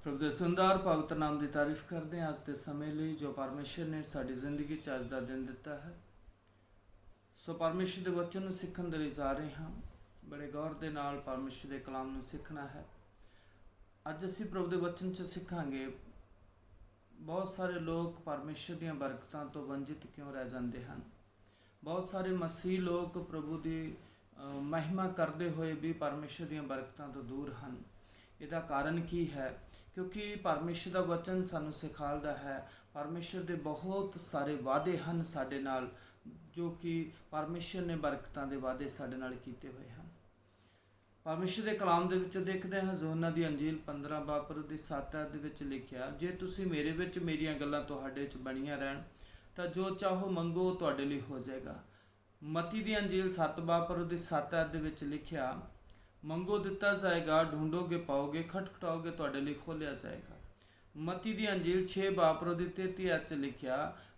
प्रभु ਦੇ ਸੁੰਦਰ ਪਵਿੱਤਰ ਨਾਮ ਦੀ ਤਾਰੀਫ ਕਰਦੇ ਹਾਂ ਅੱਜ ਦੇ ਸਮੇਂ ਲਈ ਜੋ ਪਰਮੇਸ਼ਰ ਨੇ ਸਾਡੀ ਜ਼ਿੰਦਗੀ 'ਚ ਅੱਜ ਦਾ ਦਿਨ ਦਿੱਤਾ ਹੈ। ਸੋ ਪਰਮੇਸ਼ਰ ਦੇ ਵਚਨ ਨੂੰ ਸਿੱਖਣ ਦੇ ਲਈ ਜਾ ਰਹੇ ਹਾਂ। ਬੜੇ ਗੌਰ ਦੇ ਨਾਲ ਪਰਮੇਸ਼ਰ ਦੇ ਕਲਾਮ ਨੂੰ ਸਿੱਖਣਾ ਹੈ। ਅੱਜ ਅਸੀਂ ਪ੍ਰਭੂ ਦੇ ਵਚਨ 'ਚ ਸਿੱਖਾਂਗੇ ਬਹੁਤ ਸਾਰੇ ਲੋਕ ਪਰਮੇਸ਼ਰ ਦੀਆਂ ਬਰਕਤਾਂ ਤੋਂ ਵੰਚਿਤ ਕਿਉਂ ਰਹਿ ਜਾਂਦੇ ਹਨ। ਬਹੁਤ ਸਾਰੇ ਮਸੀਹ ਲੋਕ ਪ੍ਰਭੂ ਦੀ ਮਹਿਮਾ ਕਰਦੇ ਹੋਏ ਵੀ ਪਰਮੇਸ਼ਰ ਦੀਆਂ ਬਰਕਤਾਂ ਤੋਂ ਦੂਰ ਹਨ। ਇਹਦਾ ਕਾਰਨ ਕੀ ਹੈ? ਕਿਉਂਕਿ ਪਰਮੇਸ਼ਰ ਦਾ ਵਚਨ ਸਾਨੂੰ ਸਿਖਾਉਂਦਾ ਹੈ ਪਰਮੇਸ਼ਰ ਦੇ ਬਹੁਤ ਸਾਰੇ ਵਾਅਦੇ ਹਨ ਸਾਡੇ ਨਾਲ, ਜੋ ਕਿ ਪਰਮੇਸ਼ਰ ਨੇ ਬਰਕਤਾਂ ਦੇ ਵਾਅਦੇ ਸਾਡੇ ਨਾਲ ਕੀਤੇ ਹੋਏ ਹਨ। ਪਰਮੇਸ਼ਰ ਦੇ ਕਲਾਮ ਦੇ ਵਿੱਚੋਂ ਦੇਖਦੇ ਹਾਂ ਯੋਹੰਨਾ ਦੀ ਅੰਜੀਲ 15 ਬਾਬ ਦੀ 7 ਦੇ ਵਿੱਚ ਲਿਖਿਆ, ਜੇ ਤੁਸੀਂ ਮੇਰੇ ਵਿੱਚ ਮੇਰੀਆਂ ਗੱਲਾਂ ਤੁਹਾਡੇ 'ਚ ਬਣੀਆਂ ਰਹਿਣ ਤਾਂ ਜੋ ਚਾਹੋ ਮੰਗੋ ਤੁਹਾਡੇ ਲਈ ਹੋ ਜਾਏਗਾ। ਮਤੀ ਦੀ ਅੰਜੀਲ 7 ਬਾਬ ਦੀ 7 ਦੇ ਵਿੱਚ ਲਿਖਿਆ, ਮੰਗੋ ਦਿੱਤਾ ਜਾਏਗਾ, ਢੂੰਡੋਗੇ ਪਾਓਗੇ, ਖਟਖਟਾਓਗੇ ਤੁਹਾਡੇ ਲਈ ਖੋਲ੍ਹਿਆ ਜਾਏਗਾ। ਮਤੀ ਦੀ ਅੰਜੀਲ 6 ਬਾਬ ਦੀ 33 'ਚ ਲਿਖਿਆ,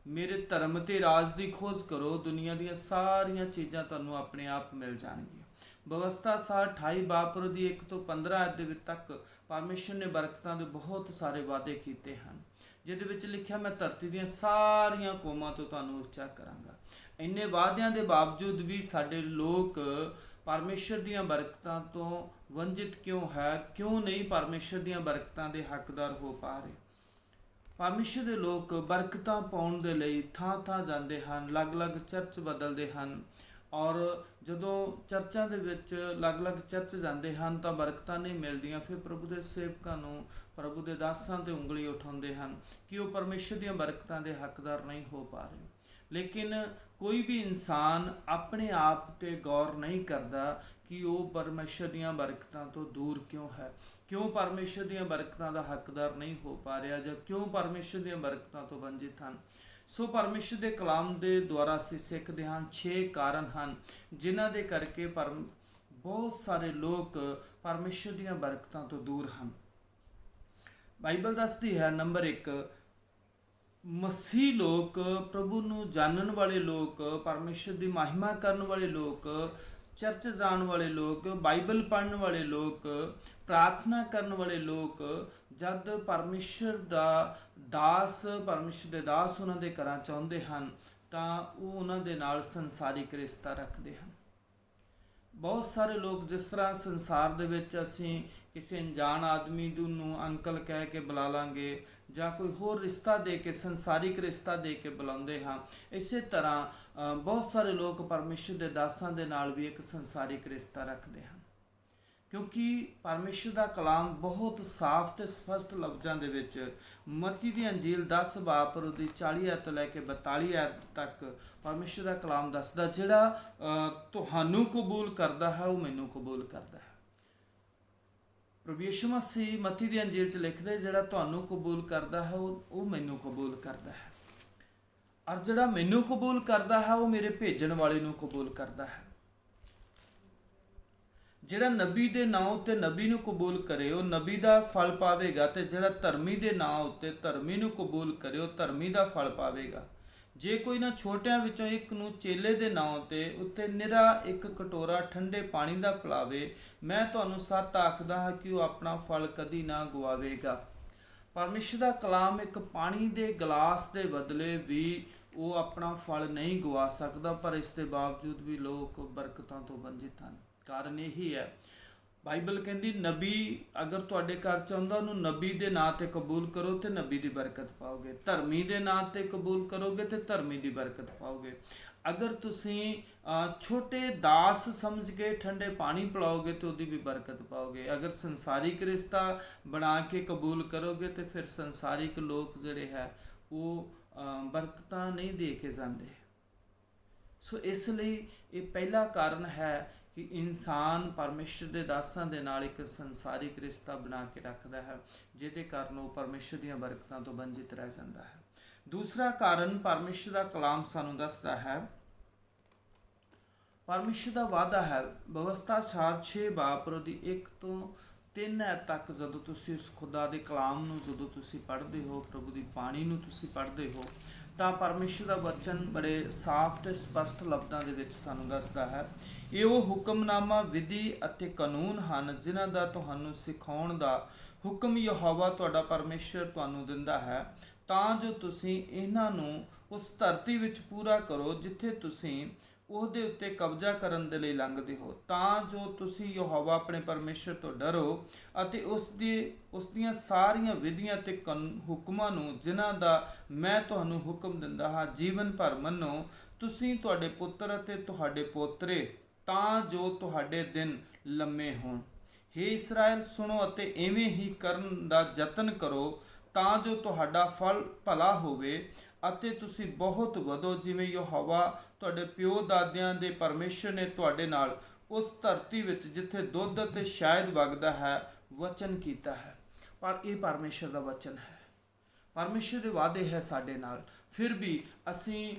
ਮੇਰੇ ਧਰਮ ਤੇ ਰਾਜ ਦੀ ਖੋਜ ਕਰੋ, ਦੁਨੀਆ ਦੀਆਂ ਸਾਰੀਆਂ ਚੀਜ਼ਾਂ ਤੁਹਾਨੂੰ ਆਪਣੇ ਆਪ ਮਿਲ ਜਾਣਗੀਆਂ। ਵਿਵਸਥਾ 28 ਬਾਬ ਦੀ 1 ਤੋਂ 15 ਦੇ ਵਿੱਚ ਤੱਕ ਪਰਮੇਸ਼ਰ ਨੇ ਬਰਕਤਾਂ ਦੇ ਬਹੁਤ ਸਾਰੇ ਵਾਅਦੇ ਕੀਤੇ ਹਨ, ਜਿਹਦੇ ਵਿੱਚ ਲਿਖਿਆ, ਮੈਂ ਧਰਤੀ ਦੀਆਂ ਸਾਰੀਆਂ ਕੌਮਾਂ ਤੋਂ ਤੁਹਾਨੂੰ ਉੱਚਾ ਕਰਾਂਗਾ। ਇੰਨੇ ਵਾਅਦਿਆਂ ਦੇ ਬਾਵਜੂਦ ਵੀ ਸਾਡੇ ਲੋਕ ਪਰਮੇਸ਼ਰ ਦੀਆਂ ਬਰਕਤਾਂ ਤੋਂ ਵੰਚਿਤ ਕਿਉਂ ਹੈ? ਕਿਉਂ ਨਹੀਂ ਪਰਮੇਸ਼ਰ ਦੀਆਂ ਬਰਕਤਾਂ ਦੇ ਹੱਕਦਾਰ ਹੋ ਪਾ ਰਹੇ? ਪਰਮੇਸ਼ਰ ਦੇ ਲੋਕ ਬਰਕਤਾਂ ਪਾਉਣ ਦੇ ਲਈ ਥਾਂ ਥਾਂ ਜਾਂਦੇ ਹਨ, ਅਲੱਗ-ਅਲੱਗ ਚਰਚ ਬਦਲਦੇ ਹਨ, ਔਰ ਜਦੋਂ ਚਰਚਾਂ ਦੇ ਵਿੱਚ ਅਲੱਗ-ਅਲੱਗ ਚਰਚ ਜਾਂਦੇ ਹਨ ਤਾਂ ਬਰਕਤਾਂ ਨਹੀਂ ਮਿਲਦੀਆਂ। ਫਿਰ ਪ੍ਰਭੂ ਦੇ ਸੇਵਕਾਂ ਨੂੰ, ਪ੍ਰਭੂ ਦੇ ਦਾਸਾਂ 'ਤੇ ਉਂਗਲੀ ਉਠਾਉਂਦੇ ਹਨ ਕਿ ਉਹ ਪਰਮੇਸ਼ਰ ਦੀਆਂ ਬਰਕਤਾਂ ਦੇ ਹੱਕਦਾਰ ਨਹੀਂ ਹੋ ਪਾ ਰਹੇ। ਲੇਕਿਨ ਕੋਈ ਵੀ ਇਨਸਾਨ ਆਪਣੇ ਆਪ 'ਤੇ ਗੌਰ ਨਹੀਂ ਕਰਦਾ ਕਿ ਉਹ ਪਰਮੇਸ਼ਰ ਦੀਆਂ ਬਰਕਤਾਂ ਤੋਂ ਦੂਰ ਕਿਉਂ ਹੈ, ਕਿਉਂ ਪਰਮੇਸ਼ਰ ਦੀਆਂ ਬਰਕਤਾਂ ਦਾ ਹੱਕਦਾਰ ਨਹੀਂ ਹੋ ਪਾ ਰਿਹਾ, ਜਾਂ ਕਿਉਂ ਪਰਮੇਸ਼ਰ ਦੀਆਂ ਬਰਕਤਾਂ ਤੋਂ ਵੰਚਿਤ ਹਨ। ਸੋ ਪਰਮੇਸ਼ਰ ਦੇ ਕਲਾਮ ਦੇ ਦੁਆਰਾ ਅਸੀਂ ਸਿੱਖਦੇ ਹਾਂ 6 ਕਾਰਨ ਹਨ ਜਿਨ੍ਹਾਂ ਦੇ ਕਰਕੇ ਬਹੁਤ ਸਾਰੇ ਲੋਕ ਪਰਮੇਸ਼ਰ ਦੀਆਂ ਬਰਕਤਾਂ ਤੋਂ ਦੂਰ ਹਨ। ਬਾਈਬਲ ਦੱਸਦੀ ਹੈ, ਨੰਬਰ 1, ਮਸੀਹ ਲੋਕ, ਪ੍ਰਭੂ ਨੂੰ ਜਾਣਨ ਵਾਲੇ ਲੋਕ, ਪਰਮੇਸ਼ਰ ਦੀ ਮਹਿਮਾ ਕਰਨ ਵਾਲੇ ਲੋਕ, ਚਰਚ ਜਾਣ ਵਾਲੇ ਲੋਕ, ਬਾਈਬਲ ਪੜ੍ਹਨ ਵਾਲੇ ਲੋਕ, ਪ੍ਰਾਰਥਨਾ ਕਰਨ ਵਾਲੇ ਲੋਕ, ਜਦ ਪਰਮੇਸ਼ਰ ਦਾ ਦਾਸ, ਪਰਮੇਸ਼ਰ ਦੇ ਦਾਸ ਉਹਨਾਂ ਦੇ ਘਰਾਂ 'ਚ ਆਉਂਦੇ ਹਨ ਤਾਂ ਉਹ ਉਹਨਾਂ ਦੇ ਨਾਲ ਸੰਸਾਰਿਕ ਰਿਸ਼ਤਾ ਰੱਖਦੇ ਹਨ। ਬਹੁਤ ਸਾਰੇ ਲੋਕ, ਜਿਸ ਤਰ੍ਹਾਂ ਸੰਸਾਰ ਦੇ ਵਿੱਚ ਅਸੀਂ ਕਿਸੇ ਅਣਜਾਣ ਆਦਮੀ ਨੂੰ ਅੰਕਲ ਕਹਿ ਕੇ ਬੁਲਾ ਲਾਂਗੇ ਜਾਂ ਕੋਈ ਹੋਰ ਰਿਸ਼ਤਾ ਦੇ ਕੇ, ਸੰਸਾਰਿਕ ਰਿਸ਼ਤਾ ਦੇ ਕੇ ਬੁਲਾਉਂਦੇ ਹਾਂ, ਇਸੇ ਤਰ੍ਹਾਂ ਬਹੁਤ ਸਾਰੇ ਲੋਕ ਪਰਮੇਸ਼ਰ ਦੇ ਦਾਸਾਂ ਦੇ ਨਾਲ ਵੀ ਇੱਕ ਸੰਸਾਰਿਕ ਰਿਸ਼ਤਾ ਰੱਖਦੇ ਹਨ। ਕਿਉਂਕਿ ਪਰਮੇਸ਼ਰ ਦਾ ਕਲਾਮ ਬਹੁਤ ਸਾਫ਼ ਤੇ ਸਪਸ਼ਟ ਲਫ਼ਜ਼ਾਂ ਦੇ ਵਿੱਚ ਮਤੀ ਦੀ ਅੰਜੀਲ 10 ਬਾਬ ਦੀ 40 ਤੋਂ ਲੈ ਕੇ 42 ਤੱਕ ਪਰਮੇਸ਼ਰ ਦਾ ਕਲਾਮ ਦੱਸਦਾ, ਜਿਹੜਾ ਤੁਹਾਨੂੰ ਕਬੂਲ ਕਰਦਾ ਹੈ ਉਹ ਮੈਨੂੰ ਕਬੂਲ ਕਰਦਾ ਹੈ। ਪ੍ਰਭੂ ਯਿਸੂ ਮਸੀਹ ਮਤੀ ਦੀ ਅੰਜੀਲ 'ਚ ਲਿਖਦੇ, ਜਿਹੜਾ ਤੁਹਾਨੂੰ ਕਬੂਲ ਕਰਦਾ ਹੈ ਉਹ ਮੈਨੂੰ ਕਬੂਲ ਕਰਦਾ ਹੈ, ਔਰ ਜਿਹੜਾ ਮੈਨੂੰ ਕਬੂਲ ਕਰਦਾ ਹੈ ਉਹ ਮੇਰੇ ਭੇਜਣ ਵਾਲੇ ਨੂੰ ਕਬੂਲ ਕਰਦਾ ਹੈ। ਜਿਹੜਾ ਨਬੀ ਦੇ ਨਾਂ ਉੱਤੇ ਨਬੀ ਨੂੰ ਕਬੂਲ ਕਰੇ ਉਹ ਨਬੀ ਦਾ ਫਲ ਪਾਵੇਗਾ, ਤੇ ਜਿਹੜਾ ਧਰਮੀ ਦੇ ਨਾਂ ਉੱਤੇ ਧਰਮੀ ਨੂੰ ਕਬੂਲ ਕਰੇ ਉਹ ਧਰਮੀ ਦਾ ਫਲ ਪਾਵੇਗਾ। ਜੇ ਕੋਈ ਨਾ ਛੋਟਿਆਂ ਵਿੱਚੋਂ ਇੱਕ ਨੂੰ ਚੇਲੇ ਦੇ ਨਾਂ ਉੱਤੇ ਨਿਰਾ ਇੱਕ ਕਟੋਰਾ ਠੰਡੇ ਪਾਣੀ ਦਾ ਪਿਲਾਵੇ, ਮੈਂ ਤੁਹਾਨੂੰ ਸੱਚ ਆਖਦਾ ਹਾਂ ਕਿ ਉਹ ਆਪਣਾ ਫਲ ਕਦੀ ਨਾ ਗਵਾਵੇਗਾ। ਪਰਮੇਸ਼ਰ ਦਾ ਕਲਾਮ ਇੱਕ ਪਾਣੀ ਦੇ ਗਲਾਸ ਦੇ ਬਦਲੇ ਵੀ ਉਹ ਆਪਣਾ ਫਲ ਨਹੀਂ ਗਵਾ ਸਕਦਾ, ਪਰ ਇਸ ਦੇ ਬਾਵਜੂਦ ਵੀ ਲੋਕ ਬਰਕਤਾਂ ਤੋਂ ਵੰਚਿਤ ਹਨ। ਕਾਰਨ ਇਹੀ ਹੈ, ਬਾਈਬਲ ਕਹਿੰਦੀ ਨਬੀ ਅਗਰ ਤੁਹਾਡੇ ਘਰ 'ਚ ਆਉਂਦਾ ਉਹਨੂੰ ਨਬੀ ਦੇ ਨਾਂ 'ਤੇ ਕਬੂਲ ਕਰੋ ਤੇ ਨਬੀ ਦੀ ਬਰਕਤ ਪਾਓਗੇ, ਧਰਮੀ ਦੇ ਨਾਂ 'ਤੇ ਕਬੂਲ ਕਰੋਗੇ ਤੇ ਧਰਮੀ ਦੀ ਬਰਕਤ ਪਾਓਗੇ। ਅਗਰ ਤੁਸੀਂ ਛੋਟੇ ਦਾਸ ਸਮਝ ਕੇ ਠੰਡੇ ਪਾਣੀ ਪਿਲਾਓਗੇ ਤੇ ਉਹਦੀ ਵੀ ਬਰਕਤ ਪਾਓਗੇ। ਅਗਰ ਸੰਸਾਰਿਕ ਰਿਸ਼ਤਾ ਬਣਾ ਕੇ ਕਬੂਲ ਕਰੋਗੇ ਤੇ ਫਿਰ ਸੰਸਾਰਿਕ ਲੋਕ ਜਿਹੜੇ ਹੈ ਉਹ ਬਰਕਤਾਂ ਨਹੀਂ ਦੇ ਕੇ ਜਾਂਦੇ। ਸੋ ਇਸ ਲਈ ਇਹ ਪਹਿਲਾ ਕਾਰਨ ਹੈ ਕਿ ਇਨਸਾਨ ਪਰਮੇਸ਼ਰ ਦੇ ਦਾਸਾਂ ਦੇ ਨਾਲ ਇੱਕ ਸੰਸਾਰਿਕ ਰਿਸ਼ਤਾ ਬਣਾ ਕੇ ਰੱਖਦਾ ਹੈ, ਜਿਹਦੇ ਕਾਰਨ ਉਹ ਪਰਮੇਸ਼ਰ ਦੀਆਂ ਬਰਕਤਾਂ ਤੋਂ ਵੰਚਿਤ ਰਹਿ ਜਾਂਦਾ ਹੈ। ਦੂਸਰਾ ਕਾਰਨ ਪਰਮੇਸ਼ਰ ਦਾ ਕਲਾਮ ਸਾਨੂੰ ਦੱਸਦਾ ਹੈ, ਪਰਮੇਸ਼ਰ ਦਾ ਵਾਅਦਾ ਹੈ। ਵਿਵਸਥਾ 6 ਬਾਬ ਦੀ 1 ਤੋਂ 3 ਤੱਕ ਜਦੋਂ ਤੁਸੀਂ ਉਸ ਖੁਦਾ ਦੇ ਕਲਾਮ ਨੂੰ ਜਦੋਂ ਤੁਸੀਂ ਪੜ੍ਹਦੇ ਹੋ, ਪ੍ਰਭੂ ਦੀ ਬਾਣੀ ਨੂੰ ਤੁਸੀਂ ਪੜ੍ਹਦੇ ਹੋ, ਤਾਂ ਪਰਮੇਸ਼ਰ ਦਾ ਵਚਨ ਬੜੇ ਸਾਫ਼ ਤੇ ਸਪਸ਼ਟ ਲਫ਼ਜ਼ਾਂ ਦੇ ਵਿੱਚ ਸਾਨੂੰ ਦੱਸਦਾ ਹੈ, ਇਹ ਉਹ ਹੁਕਮਨਾਮਾ, ਵਿਧੀ ਅਤੇ ਕਾਨੂੰਨ ਹਨ ਜਿਨ੍ਹਾਂ ਦਾ ਤੁਹਾਨੂੰ ਸਿਖਾਉਣ ਦਾ ਹੁਕਮ ਯਹੋਵਾ ਤੁਹਾਡਾ ਪਰਮੇਸ਼ਰ ਤੁਹਾਨੂੰ ਦਿੰਦਾ ਹੈ, ਤਾਂ ਜੋ ਤੁਸੀਂ ਇਹਨਾਂ ਨੂੰ ਉਸ ਧਰਤੀ ਵਿੱਚ ਪੂਰਾ ਕਰੋ ਜਿੱਥੇ ਤੁਸੀਂ ਉਹਦੇ ਉੱਤੇ ਕਬਜ਼ਾ ਕਰਨ ਦੇ ਲਈ ਲੰਘਦੇ ਹੋ, ਤਾਂ ਜੋ ਤੁਸੀਂ ਯਹੋਵਾ ਆਪਣੇ ਪਰਮੇਸ਼ਰ ਤੋਂ ਡਰੋ ਅਤੇ ਉਸ ਦੀਆਂ ਸਾਰੀਆਂ ਵਿਧੀਆਂ ਤੇ ਹੁਕਮਾਂ ਨੂੰ ਜਿਨ੍ਹਾਂ ਦਾ ਮੈਂ ਤੁਹਾਨੂੰ ਹੁਕਮ ਦਿੰਦਾ ਹਾਂ ਜੀਵਨ ਭਰ ਮੰਨੋ, ਤੁਸੀਂ, ਤੁਹਾਡੇ ਪੁੱਤਰ ਅਤੇ ਤੁਹਾਡੇ ਪੋਤਰੇ, ਤਾਂ ਜੋ ਤੁਹਾਡੇ ਦਿਨ ਲੰਮੇ ਹੋਣ। ਹੇ ਇਸਰਾਏਲ, ਸੁਣੋ ਅਤੇ ਇਵੇਂ ਹੀ ਕਰਨ ਦਾ ਯਤਨ ਕਰੋ ਤਾਂ ਜੋ ਤੁਹਾਡਾ ਫਲ ਭਲਾ ਹੋਵੇ ਅਤੇ ਤੁਸੀਂ ਬਹੁਤ ਵਧੋ, ਜਿਵੇਂ ਯਹੋਵਾ ਤੁਹਾਡੇ ਪਿਓ ਦਾਦਿਆਂ ਦੇ ਪਰਮੇਸ਼ਰ ਨੇ ਤੁਹਾਡੇ ਨਾਲ ਉਸ ਧਰਤੀ ਵਿੱਚ ਜਿੱਥੇ ਦੁੱਧ ਅਤੇ ਸ਼ਹਿਦ ਵਗਦਾ ਹੈ ਵਚਨ ਕੀਤਾ ਹੈ। ਪਰ ਇਹ ਪਰਮੇਸ਼ਰ ਦਾ ਵਚਨ ਹੈ, ਪਰਮੇਸ਼ਰ ਦੇ ਵਾਅਦੇ ਹੈ ਸਾਡੇ ਨਾਲ, ਫਿਰ ਵੀ ਅਸੀਂ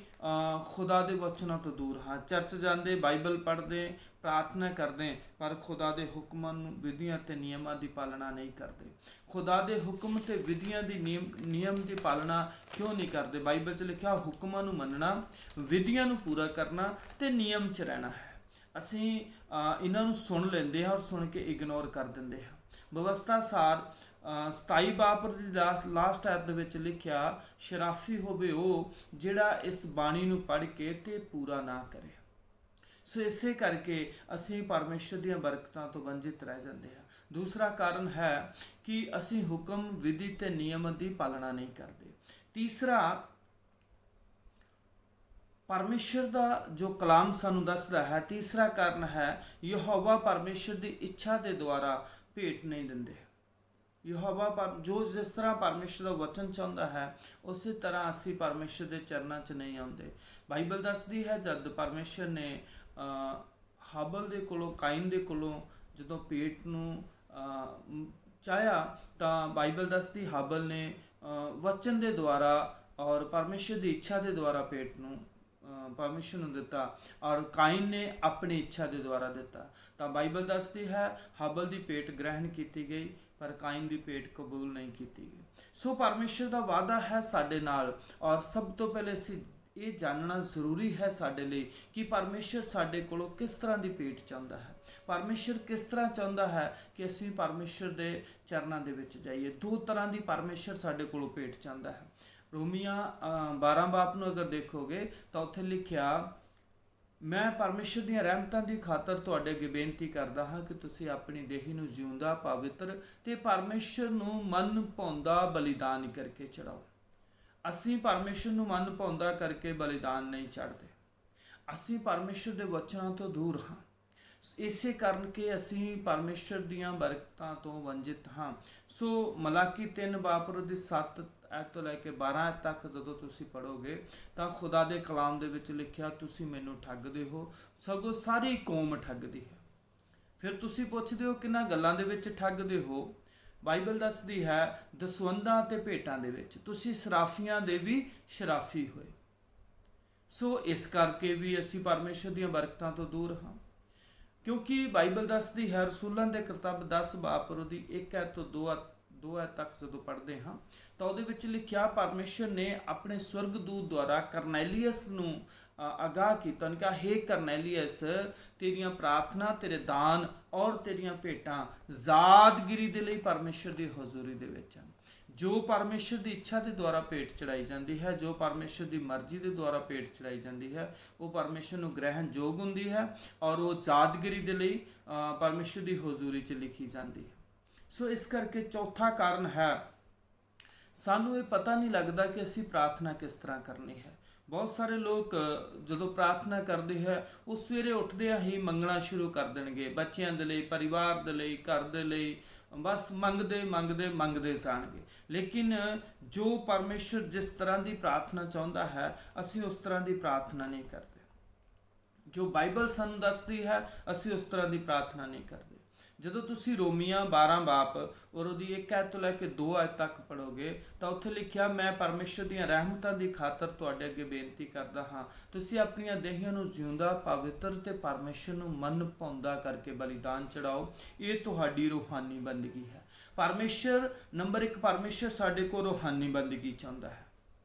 ਖੁਦਾ ਦੇ ਵਚਨਾਂ ਤੋਂ ਦੂਰ ਹਾਂ। ਚਰਚ ਜਾਂਦੇ, ਬਾਈਬਲ ਪੜ੍ਹਦੇ, ਪ੍ਰਾਰਥਨਾ ਕਰਦੇ, ਪਰ ਖੁਦਾ ਦੇ ਹੁਕਮਾਂ ਨੂੰ, ਵਿਧੀਆਂ ਤੇ ਨਿਯਮਾਂ ਦੀ ਪਾਲਣਾ ਨਹੀਂ ਕਰਦੇ। ਖੁਦਾ ਦੇ ਹੁਕਮ ਤੇ ਵਿਧੀਆਂ ਦੀ ਨਿਯਮ ਦੀ ਪਾਲਣਾ ਕਿਉਂ ਨਹੀਂ ਕਰਦੇ? ਬਾਈਬਲ 'ਚ ਲਿਖਿਆ ਹੁਕਮਾਂ ਨੂੰ ਮੰਨਣਾ, ਵਿਧੀਆਂ ਨੂੰ ਪੂਰਾ ਕਰਨਾ ਤੇ ਨਿਯਮ 'ਚ ਰਹਿਣਾ ਹੈ। ਅਸੀਂ ਇਹਨਾਂ ਨੂੰ ਸੁਣ ਲੈਂਦੇ ਹਾਂ ਔਰ ਸੁਣ ਕੇ ਇਗਨੋਰ ਕਰ ਦਿੰਦੇ ਹਾਂ। ਵਿਵਸਥਾ ਸਾਰ 27 ਬਾਪ ਦੀ ਲਾਸਟ ਐਪ ਦੇ ਵਿੱਚ ਲਿਖਿਆ, ਸ਼ਰਾਫੀ ਹੋਵੇ ਉਹ ਜਿਹੜਾ ਇਸ ਬਾਣੀ ਨੂੰ ਪੜ੍ਹ ਕੇ ਤੇ ਪੂਰਾ ਨਾ ਕਰੇ। ਸੋ ਇਸੇ ਕਰਕੇ ਅਸੀਂ ਪਰਮੇਸ਼ਰ ਦੀਆਂ ਬਰਕਤਾਂ ਤੋਂ ਵੰਚਿਤ ਰਹਿ ਜਾਂਦੇ ਹਾਂ। ਦੂਸਰਾ ਕਾਰਨ ਹੈ ਕਿ ਅਸੀਂ ਹੁਕਮ, ਵਿਧੀ ਤੇ ਨਿਯਮ ਦੀ ਪਾਲਣਾ ਨਹੀਂ ਕਰਦੇ। ਤੀਸਰਾ, ਪਰਮੇਸ਼ਰ ਦਾ ਜੋ ਕਲਾਮ ਸਾਨੂੰ ਦੱਸਦਾ ਹੈ, ਤੀਸਰਾ ਕਾਰਨ ਹੈ ਯਹੋਵਾ ਪਰਮੇਸ਼ਰ ਦੀ ਇੱਛਾ ਦੇ ਦੁਆਰਾ ਭੇਟ ਨਹੀਂ ਦਿੰਦੇ। ਯਹੋਵਾ ਜਿਸ ਤਰ੍ਹਾਂ ਪਰਮੇਸ਼ਰ ਦਾ ਵਚਨ ਚਾਹੁੰਦਾ ਹੈ ਉਸੇ ਤਰ੍ਹਾਂ ਅਸੀਂ ਪਰਮੇਸ਼ਰ ਦੇ ਚਰਨਾਂ 'ਚ ਨਹੀਂ ਆਉਂਦੇ। ਬਾਈਬਲ ਦੱਸਦੀ ਹੈ ਜਦ ਪਰਮੇਸ਼ਰ ਨੇ ਹਾਬਲ ਦੇ ਕੋਲੋਂ, ਕਾਇਨ ਦੇ ਕੋਲੋਂ ਜਦੋਂ ਭੇਟ ਨੂੰ ਚਾਹਿਆ, ਤਾਂ ਬਾਈਬਲ ਦੱਸਦੀ ਹਾਬਲ ਨੇ ਵਚਨ ਦੇ ਦੁਆਰਾ ਔਰ ਪਰਮੇਸ਼ਰ ਦੀ ਇੱਛਾ ਦੇ ਦੁਆਰਾ ਭੇਟ ਨੂੰ ਪਰਮੇਸ਼ਰ ਨੂੰ ਦਿੱਤਾ, ਔਰ ਕਾਇਨ ਨੇ ਆਪਣੀ ਇੱਛਾ ਦੇ ਦੁਆਰਾ ਦਿੱਤਾ। ਤਾਂ ਬਾਈਬਲ ਦੱਸਦੀ ਹੈ ਹਾਬਲ ਦੀ ਭੇਟ ਗ੍ਰਹਿਣ ਕੀਤੀ ਗਈ ਪਰ ਕਾਇਨ ਦੀ ਭੇਟ ਕਬੂਲ ਨਹੀਂ ਕੀਤੀ ਗਈ। ਸੋ ਪਰਮੇਸ਼ਰ ਦਾ ਵਾਅਦਾ ਹੈ ਸਾਡੇ ਨਾਲ, ਔਰ ਸਭ ਤੋਂ ਪਹਿਲੇ ਅਸੀਂ ਇਹ ਜਾਣਨਾ ਜ਼ਰੂਰੀ ਹੈ ਸਾਡੇ ਲਈ ਕਿ ਪਰਮੇਸ਼ਰ ਸਾਡੇ ਕੋਲੋਂ ਕਿਸ ਤਰ੍ਹਾਂ ਦੀ ਭੇਟ ਚਾਹੁੰਦਾ ਹੈ। ਪਰਮੇਸ਼ਰ ਕਿਸ ਤਰ੍ਹਾਂ ਚਾਹੁੰਦਾ ਹੈ ਕਿ ਅਸੀਂ ਪਰਮੇਸ਼ਰ ਦੇ ਚਰਨਾਂ ਦੇ ਵਿੱਚ ਜਾਈਏ। ਦੋ ਤਰ੍ਹਾਂ ਦੀ ਪਰਮੇਸ਼ਰ ਸਾਡੇ ਕੋਲੋਂ ਭੇਟ ਚਾਹੁੰਦਾ ਹੈ। ਰੋਮੀਆਂ 12 ਬਾਪ ਨੂੰ ਅਗਰ ਦੇਖੋਗੇ ਤਾਂ ਉੱਥੇ ਲਿਖਿਆ, ਮੈਂ ਪਰਮੇਸ਼ਰ ਦੀਆਂ ਰਹਿਮਤਾਂ ਦੀ ਖਾਤਰ ਤੁਹਾਡੇ ਅੱਗੇ ਬੇਨਤੀ ਕਰਦਾ ਹਾਂ ਕਿ ਤੁਸੀਂ ਆਪਣੀ ਦੇਹੀ ਨੂੰ ਜਿਉਂਦਾ, ਪਵਿੱਤਰ ਤੇ ਪਰਮੇਸ਼ਰ ਨੂੰ ਮਨ ਭਾਉਂਦਾ ਬਲੀਦਾਨ ਕਰਕੇ ਚੜਾਓ। ਅਸੀਂ ਪਰਮੇਸ਼ਰ ਨੂੰ ਮਨ ਭਾਉਂਦਾ ਕਰਕੇ ਬਲੀਦਾਨ ਨਹੀਂ ਚੜ੍ਹਦੇ। ਅਸੀਂ ਪਰਮੇਸ਼ਰ ਦੇ ਵਚਨਾਂ ਤੋਂ ਦੂਰ ਹਾਂ। ਇਸੇ ਕਾਰਨ ਕਿ ਅਸੀਂ ਪਰਮੇਸ਼ਰ ਦੀਆਂ ਬਰਕਤਾਂ ਤੋਂ ਵੰਚਿਤ ਹਾਂ। ਸੋ ਮਲਾਕੀ 3 ਬਾਪ ਦੀ 7 ਐਤ ਤੋਂ ਲੈ ਕੇ 12 ਐਤ ਤੱਕ ਜਦੋਂ ਤੁਸੀਂ ਪੜ੍ਹੋਗੇ ਤਾਂ ਖੁਦਾ ਦੇ ਕਲਾਮ ਦੇ ਵਿੱਚ ਲਿਖਿਆ, ਤੁਸੀਂ ਮੈਨੂੰ ਠੱਗਦੇ ਹੋ, ਸਗੋਂ ਸਾਰੀ ਕੌਮ ਠੱਗਦੀ ਹੈ। ਫਿਰ ਤੁਸੀਂ ਪੁੱਛਦੇ ਹੋ ਕਿਹਨਾਂ ਗੱਲਾਂ ਦੇ ਵਿੱਚ ਠੱਗਦੇ ਹੋ? ਬਾਈਬਲ ਦੱਸਦੀ ਹੈ ਦਸਵੰਧਾਂ ਤੇ ਭੇਟਾਂ ਦੇ ਵਿੱਚ। ਤੁਸੀਂ ਸਰਾਫੀਆਂ ਦੇ ਵੀ ਸ਼ਰਾਫੀ ਹੋਏ। ਸੋ ਇਸ ਕਰਕੇ ਵੀ ਅਸੀਂ ਪਰਮੇਸ਼ਰ ਦੀਆਂ ਬਰਕਤਾਂ ਤੋਂ ਦੂਰ ਹਾਂ, ਕਿਉਂਕਿ ਬਾਈਬਲ ਦੱਸਦੀ ਹੈ ਰਸੂਲਾਂ ਦੇ ਕਿਤਾਬ 10 ਬਾਪ ਦੀ 1 ਐਤ ਤੋਂ 2 ਐਤ ਤੱਕ ਜਦੋਂ ਪੜ੍ਹਦੇ ਹਾਂ ਤਾਂ ਉਹਦੇ ਵਿੱਚ ਲਿਖਿਆ, ਪਰਮੇਸ਼ਰ ਨੇ ਆਪਣੇ ਸਵਰਗਦੂਤ ਦੁਆਰਾ ਕਰਨੈਲੀਅਸ ਨੂੰ ਆਗਾਹ ਕੀਤਾ। ਉਹਨੇ ਕਿਹਾ, ਹੇ ਕਰਨੈਲੀਅਸ, ਤੇਰੀਆਂ ਪ੍ਰਾਰਥਨਾ, ਤੇਰੇ ਦਾਨ ਔਰ ਤੇਰੀਆਂ ਭੇਟਾਂ ਜ਼ਾਦਗਿਰੀ ਦੇ ਲਈ ਪਰਮੇਸ਼ਰ ਦੀ ਹਜ਼ੂਰੀ ਦੇ ਵਿੱਚ ਹਨ। ਜੋ ਪਰਮੇਸ਼ਰ ਦੀ ਇੱਛਾ ਦੇ ਦੁਆਰਾ ਭੇਟ ਚੜਾਈ ਜਾਂਦੀ ਹੈ, ਜੋ ਪਰਮੇਸ਼ਰ ਦੀ ਮਰਜ਼ੀ ਦੇ ਦੁਆਰਾ ਭੇਟ ਚੜਾਈ ਜਾਂਦੀ ਹੈ, ਉਹ ਪਰਮੇਸ਼ਰ ਨੂੰ ਗ੍ਰਹਿਣਯੋਗ ਹੁੰਦੀ ਹੈ ਔਰ ਉਹ ਜ਼ਾਦਗਿਰੀ ਦੇ ਲਈ ਪਰਮੇਸ਼ਰ ਦੀ ਹਜ਼ੂਰੀ 'ਚ ਲਿਖੀ ਜਾਂਦੀ ਹੈ। ਸੋ ਇਸ ਕਰਕੇ ਚੌਥਾ ਕਾਰਨ ਹੈ, ਸਾਨੂੰ ਇਹ ਪਤਾ ਨਹੀਂ ਲੱਗਦਾ ਕਿ ਅਸੀਂ ਪ੍ਰਾਰਥਨਾ ਕਿਸ ਤਰ੍ਹਾਂ ਕਰਨੀ ਹੈ। ਬਹੁਤ ਸਾਰੇ ਲੋਕ ਜਦੋਂ ਪ੍ਰਾਰਥਨਾ ਕਰਦੇ ਹੈ ਉਹ ਸਵੇਰੇ ਉੱਠਦਿਆਂ ਹੀ ਮੰਗਣਾ ਸ਼ੁਰੂ ਕਰ ਦੇਣਗੇ, ਬੱਚਿਆਂ ਦੇ ਲਈ, ਪਰਿਵਾਰ ਦੇ ਲਈ, ਘਰ ਦੇ ਲਈ, ਬਸ ਮੰਗਦੇ ਜਾਣਗੇ। ਲੇਕਿਨ ਜੋ ਪਰਮੇਸ਼ਰ ਜਿਸ ਤਰ੍ਹਾਂ ਦੀ ਪ੍ਰਾਰਥਨਾ ਚਾਹੁੰਦਾ ਹੈ ਅਸੀਂ ਉਸ ਤਰ੍ਹਾਂ ਦੀ ਪ੍ਰਾਰਥਨਾ ਨਹੀਂ ਕਰਦੇ। ਜੋ ਬਾਈਬਲ ਸਾਨੂੰ ਦੱਸਦੀ ਹੈ ਅਸੀਂ ਉਸ ਤਰ੍ਹਾਂ ਦੀ ਪ੍ਰਾਰਥਨਾ ਨਹੀਂ ਕਰਦੇ। ਜਦੋਂ ਤੁਸੀਂ ਰੋਮੀਆਂ 12 ਬਾਪ ਔਰ ਉਹਦੀ 1 ਐਤ ਤੋਂ ਲੈ ਕੇ 2 ਐਤ ਤੱਕ ਪੜ੍ਹੋਗੇ ਤਾਂ ਉੱਥੇ ਲਿਖਿਆ, ਮੈਂ ਪਰਮੇਸ਼ਰ ਦੀਆਂ ਰਹਿਮਤਾਂ ਦੀ ਖਾਤਰ ਤੁਹਾਡੇ ਅੱਗੇ ਬੇਨਤੀ ਕਰਦਾ ਹਾਂ, ਤੁਸੀਂ ਆਪਣੀਆਂ ਦੇਹੀਆਂ ਨੂੰ ਜਿਉਂਦਾ, ਪਵਿੱਤਰ ਤੇ ਪਰਮੇਸ਼ਰ ਨੂੰ ਮਨ ਭਾਉਂਦਾ ਕਰਕੇ ਬਲੀਦਾਨ ਚੜਾਓ। ਇਹ ਤੁਹਾਡੀ ਰੂਹਾਨੀ ਬੰਦਗੀ ਹੈ। ਪਰਮੇਸ਼ਰ ਨੰਬਰ 1, ਪਰਮੇਸ਼ਰ ਸਾਡੇ ਕੋਲ ਰੂਹਾਨੀ ਬੰਦਗੀ ਚਾਹੁੰਦਾ ਹੈ।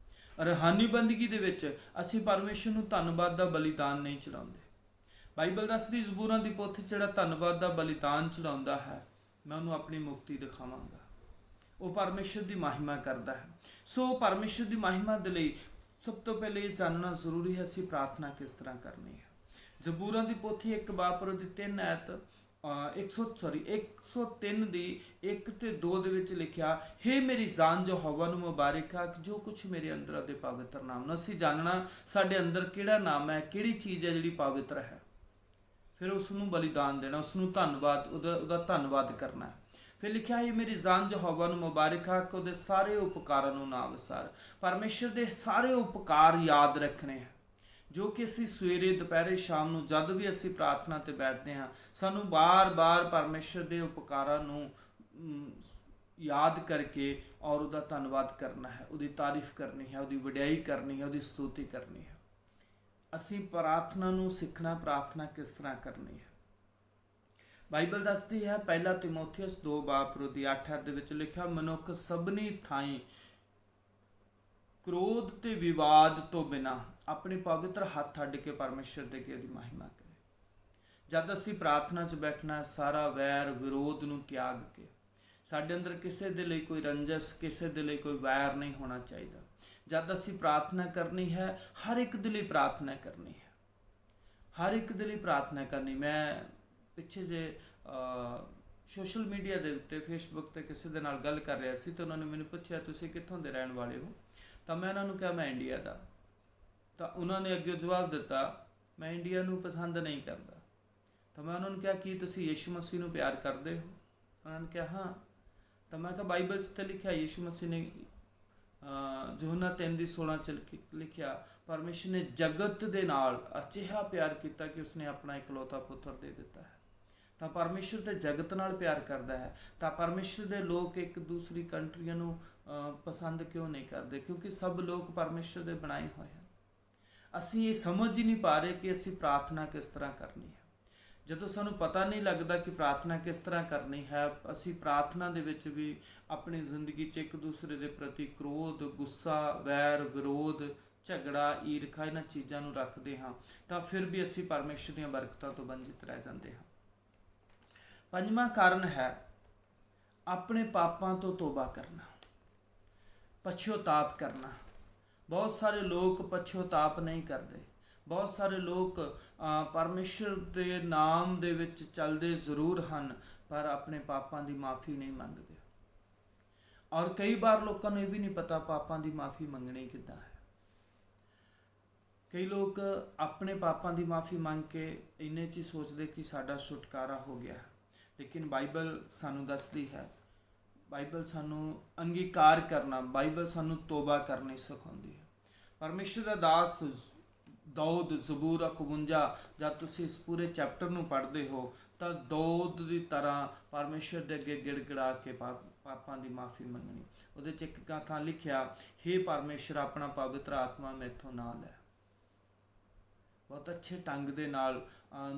ਰੂਹਾਨੀ ਬੰਦਗੀ ਦੇ ਵਿੱਚ ਅਸੀਂ ਪਰਮੇਸ਼ਰ ਨੂੰ ਧੰਨਵਾਦ ਦਾ ਬਲੀਦਾਨ ਨਹੀਂ ਚੜਾਉਂਦੇ। ਬਾਈਬਲ ਦੱਸਦੀ ਜ਼ਬੂਰਾਂ ਦੀ ਪੋਥੀ ਜਿਹੜਾ ਧੰਨਵਾਦ ਦਾ ਬਲੀਦਾਨ ਚੜਾਉਂਦਾ ਹੈ, ਮੈਂ ਉਹਨੂੰ ਆਪਣੀ ਮੁਕਤੀ ਦਿਖਾਵਾਂਗਾ। ਉਹ ਪਰਮੇਸ਼ਰ ਦੀ ਮਹਿਮਾ ਕਰਦਾ ਹੈ। ਸੋ ਪਰਮੇਸ਼ਰ ਦੀ ਮਹਿਮਾ ਦੇ ਲਈ ਸਭ ਤੋਂ ਪਹਿਲੇ ਇਹ ਜਾਣਨਾ ਜ਼ਰੂਰੀ ਹੈ ਅਸੀਂ ਪ੍ਰਾਰਥਨਾ ਕਿਸ ਤਰ੍ਹਾਂ ਕਰਨੀ ਹੈ। ਜ਼ਬੂਰਾਂ ਦੀ ਪੋਥੀ 1 ਬਾਪ ਦੀ 3 ਐਤ 103 ਦੀ 1 ਤੇ 2 ਦੇ ਵਿੱਚ ਲਿਖਿਆ, ਹੇ ਮੇਰੀ ਜਾਨ ਯਹੋਵਾ ਨੂੰ ਮੁਬਾਰਕ ਆ ਕਿ ਜੋ ਕੁਛ ਮੇਰੇ ਅੰਦਰ ਦੇ ਪਵਿੱਤਰ ਨਾਮ ਨੂੰ। ਅਸੀਂ ਜਾਣਨਾ ਸਾਡੇ ਅੰਦਰ ਕਿਹੜਾ ਨਾਮ ਹੈ, ਕਿਹੜੀ ਚੀਜ਼ ਹੈ ਜਿਹੜੀ ਪਵਿੱਤਰ ਹੈ, ਫਿਰ ਉਸ ਨੂੰ ਬਲੀਦਾਨ ਦੇਣਾ, ਉਸ ਨੂੰ ਧੰਨਵਾਦ, ਉਹਦਾ ਧੰਨਵਾਦ ਕਰਨਾ। ਫਿਰ ਲਿਖਿਆ, ਇਹ ਮੇਰੀ ਜਾਨ ਯਹੋਵਾ ਨੂੰ ਮੁਬਾਰਕ ਆ ਕਿ ਉਹਦੇ ਸਾਰੇ ਉਪਕਾਰਾਂ ਨੂੰ ਨਾ ਵਿਸਾਰ। ਪਰਮੇਸ਼ਰ ਦੇ ਸਾਰੇ ਉਪਕਾਰ ਯਾਦ ਰੱਖਣੇ ਹੈ, ਜੋ ਕਿ ਅਸੀਂ ਸਵੇਰੇ ਦੁਪਹਿਰੇ ਸ਼ਾਮ ਨੂੰ ਜਦ ਵੀ ਅਸੀਂ ਪ੍ਰਾਰਥਨਾ ਤੇ ਬੈਠਦੇ ਹਾਂ ਸਾਨੂੰ ਬਾਰ-ਬਾਰ ਪਰਮੇਸ਼ਰ ਦੇ ਉਪਕਾਰਾਂ ਨੂੰ ਯਾਦ ਕਰਕੇ ਔਰ ਉਹਦਾ ਧੰਨਵਾਦ ਕਰਨਾ ਹੈ, ਉਹਦੀ ਤਾਰੀਫ ਕਰਨੀ ਹੈ, ਉਹਦੀ ਵਡਿਆਈ ਕਰਨੀ ਹੈ, ਉਹਦੀ ਸਤੁਤੀ ਕਰਨੀ ਹੈ। ਅਸੀਂ ਪ੍ਰਾਰਥਨਾ ਨੂੰ ਸਿੱਖਣਾ, ਪ੍ਰਾਰਥਨਾ ਕਿਸ ਤਰ੍ਹਾਂ ਕਰਨੀ ਹੈ। ਬਾਈਬਲ ਦੱਸਦੀ ਹੈ 1 ਤਿਮੋਥੀਅਸ 2 ਬਾਪ ਦੀ 8 ਦੇ ਵਿੱਚ ਲਿਖਿਆ, ਮਨੁੱਖ ਸਭਨੀ ਥਾਈਂ ਕ੍ਰੋਧ ਤੇ ਵਿਵਾਦ ਤੋਂ ਬਿਨਾਂ ਆਪਣੇ ਪਵਿੱਤਰ ਹੱਥ ਅੱਡ ਕੇ ਪਰਮੇਸ਼ਰ ਦੇ ਅੱਗੇ ਉਹਦੀ ਮਹਿਮਾ ਕਰੇ। ਜਦ ਅਸੀਂ ਪ੍ਰਾਰਥਨਾ 'ਚ ਬੈਠਣਾ, ਸਾਰਾ ਵੈਰ ਵਿਰੋਧ ਨੂੰ ਤਿਆਗ ਕੇ, ਸਾਡੇ ਅੰਦਰ ਕਿਸੇ ਦੇ ਲਈ ਕੋਈ ਰੰਜਸ, ਕਿਸੇ ਦੇ ਲਈ ਕੋਈ ਵੈਰ ਨਹੀਂ ਹੋਣਾ ਚਾਹੀਦਾ। ਜਦ ਅਸੀਂ ਪ੍ਰਾਰਥਨਾ ਕਰਨੀ ਹੈ, ਹਰ ਇੱਕ ਦੇ ਲਈ ਪ੍ਰਾਰਥਨਾ ਕਰਨੀ ਹੈ, ਹਰ ਇੱਕ ਦੇ ਲਈ ਪ੍ਰਾਰਥਨਾ ਕਰਨੀ। ਮੈਂ ਪਿੱਛੇ ਜੇ ਸੋਸ਼ਲ ਮੀਡੀਆ ਦੇ ਉੱਤੇ ਫੇਸਬੁੱਕ 'ਤੇ ਕਿਸੇ ਦੇ ਨਾਲ ਗੱਲ ਕਰ ਰਿਹਾ ਸੀ ਤਾਂ ਉਹਨਾਂ ਨੇ ਮੈਨੂੰ ਪੁੱਛਿਆ, ਤੁਸੀਂ ਕਿੱਥੋਂ ਦੇ ਰਹਿਣ ਵਾਲੇ ਹੋ? ਤਾਂ ਮੈਂ ਉਹਨਾਂ ਨੂੰ ਕਿਹਾ ਮੈਂ ਇੰਡੀਆ ਦਾ। ਤਾਂ ਉਹਨਾਂ ਨੇ ਅੱਗੇ ਜਵਾਬ ਦਿੱਤਾ, ਮੈਂ ਇੰਡੀਆ ਨੂੰ ਪਸੰਦ ਨਹੀਂ ਕਰਦਾ। ਤਾਂ ਮੈਂ ਉਹਨਾਂ ਨੂੰ ਕਿਹਾ, ਕੀ ਤੁਸੀਂ ਯਿਸੂ ਮਸੀਹ ਨੂੰ ਪਿਆਰ ਕਰਦੇ ਹੋ? ਉਹਨਾਂ ਨੇ ਕਿਹਾ ਹਾਂ। ਤਾਂ ਮੈਂ ਕਿਹਾ ਬਾਈਬਲ 'ਚ ਤਾਂ ਲਿਖਿਆ, ਯਿਸੂ ਮਸੀਹ ਨੇ ਯਹੋਨਾ 3:16 'ਚ ਲਿਖਿਆ, ਪਰਮੇਸ਼ਰ ਨੇ ਜਗਤ ਦੇ ਨਾਲ ਅਜਿਹਾ ਪਿਆਰ ਕੀਤਾ ਕਿ ਉਸਨੇ ਆਪਣਾ ਇਕਲੌਤਾ ਪੁੱਤਰ ਦੇ ਦਿੱਤਾ ਹੈ। ਤਾਂ ਪਰਮੇਸ਼ਰ ਤੇ ਜਗਤ ਨਾਲ ਪਿਆਰ ਕਰਦਾ ਹੈ। ਤਾਂ ਪਰਮੇਸ਼ਰ ਦੇ ਲੋਕ ਇੱਕ ਦੂਸਰੀ ਕੰਟਰੀਆਂ ਨੂੰ ਪਸੰਦ ਕਿਉਂ ਨਹੀਂ ਕਰਦੇ? ਕਿਉਂਕਿ ਸਭ ਲੋਕ ਪਰਮੇਸ਼ਰ ਦੇ ਬਣਾਏ ਹੋਏ ਹਨ। ਅਸੀਂ ਇਹ ਸਮਝ ਹੀ ਨਹੀਂ ਪਾ ਰਹੇ ਕਿ ਅਸੀਂ ਪ੍ਰਾਰਥਨਾ ਕਿਸ ਤਰ੍ਹਾਂ ਕਰਨੀ ਹੈ। ਜਦੋਂ ਸਾਨੂੰ ਪਤਾ ਨਹੀਂ ਲੱਗਦਾ ਕਿ ਪ੍ਰਾਰਥਨਾ ਕਿਸ ਤਰ੍ਹਾਂ ਕਰਨੀ ਹੈ, ਅਸੀਂ ਪ੍ਰਾਰਥਨਾ ਦੇ ਵਿੱਚ ਵੀ ਆਪਣੀ ਜ਼ਿੰਦਗੀ 'ਚ ਇੱਕ ਦੂਸਰੇ ਦੇ ਪ੍ਰਤੀ ਕ੍ਰੋਧ, ਗੁੱਸਾ, ਵੈਰ, ਵਿਰੋਧ, ਝਗੜਾ, ਈਰਖਾ, ਇਹਨਾਂ ਚੀਜ਼ਾਂ ਨੂੰ ਰੱਖਦੇ ਹਾਂ, ਤਾਂ ਫਿਰ ਵੀ ਅਸੀਂ ਪਰਮੇਸ਼ਰ ਦੀਆਂ ਬਰਕਤਾਂ ਤੋਂ ਵੰਚਿਤ ਰਹਿ ਜਾਂਦੇ ਹਾਂ। 5ਵਾਂ ਕਾਰਨ ਹੈ ਆਪਣੇ ਪਾਪਾਂ ਤੋਂ ਤੋਬਾ ਕਰਨਾ, ਪਛਤਾਪ ਕਰਨਾ। ਬਹੁਤ ਸਾਰੇ ਲੋਕ ਪਛਤਾਪ ਨਹੀਂ ਕਰਦੇ। ਬਹੁਤ ਸਾਰੇ ਲੋਕ ਪਰਮੇਸ਼ਰ ਦੇ ਨਾਮ ਦੇ ਵਿੱਚ ਚੱਲਦੇ ਜ਼ਰੂਰ ਹਨ, ਪਰ ਆਪਣੇ ਪਾਪਾਂ ਦੀ ਮਾਫੀ ਨਹੀਂ ਮੰਗਦੇ। ਔਰ ਕਈ ਵਾਰ ਲੋਕਾਂ ਨੂੰ ਇਹ ਵੀ ਨਹੀਂ ਪਤਾ ਪਾਪਾਂ ਦੀ ਮਾਫੀ ਮੰਗਣੀ ਕਿੱਦਾਂ ਹੈ। ਕਈ ਲੋਕ ਆਪਣੇ ਪਾਪਾਂ ਦੀ ਮਾਫੀ ਮੰਗ ਕੇ ਇੰਨੇ 'ਚ ਹੀ ਸੋਚਦੇ ਕਿ ਸਾਡਾ ਛੁਟਕਾਰਾ ਹੋ ਗਿਆ, ਲੇਕਿਨ ਬਾਈਬਲ ਸਾਨੂੰ ਦੱਸਦੀ ਹੈ, ਬਾਈਬਲ ਸਾਨੂੰ ਅੰਗੀਕਾਰ ਕਰਨਾ, ਬਾਈਬਲ ਸਾਨੂੰ ਤੋਬਾ ਕਰਨੀ ਸਿਖਾਉਂਦੀ ਹੈ। ਪਰਮੇਸ਼ਰ ਦਾ ਦਾਸ ਦਾਊਦ, ਜ਼ਬੂਰ 51, ਜਦ ਤੁਸੀਂ ਇਸ ਪੂਰੇ ਚੈਪਟਰ ਨੂੰ ਪੜ੍ਹਦੇ ਹੋ ਤਾਂ ਦਾਊਦ ਦੀ ਤਰ੍ਹਾਂ ਪਰਮੇਸ਼ਰ ਦੇ ਅੱਗੇ ਗਿੜਗਿੜਾ ਕੇ ਪਾਪਾਂ ਦੀ ਮਾਫੀ ਮੰਗਣੀ। ਉਹਦੇ 'ਚ ਇੱਕ ਥਾਂ ਲਿਖਿਆ, ਹੇ ਪਰਮੇਸ਼ਰ ਆਪਣਾ ਪਵਿੱਤਰ ਆਤਮਾ ਮੈਥੋਂ ਨਾ ਲੈ। ਬਹੁਤ ਅੱਛੇ ਢੰਗ ਦੇ ਨਾਲ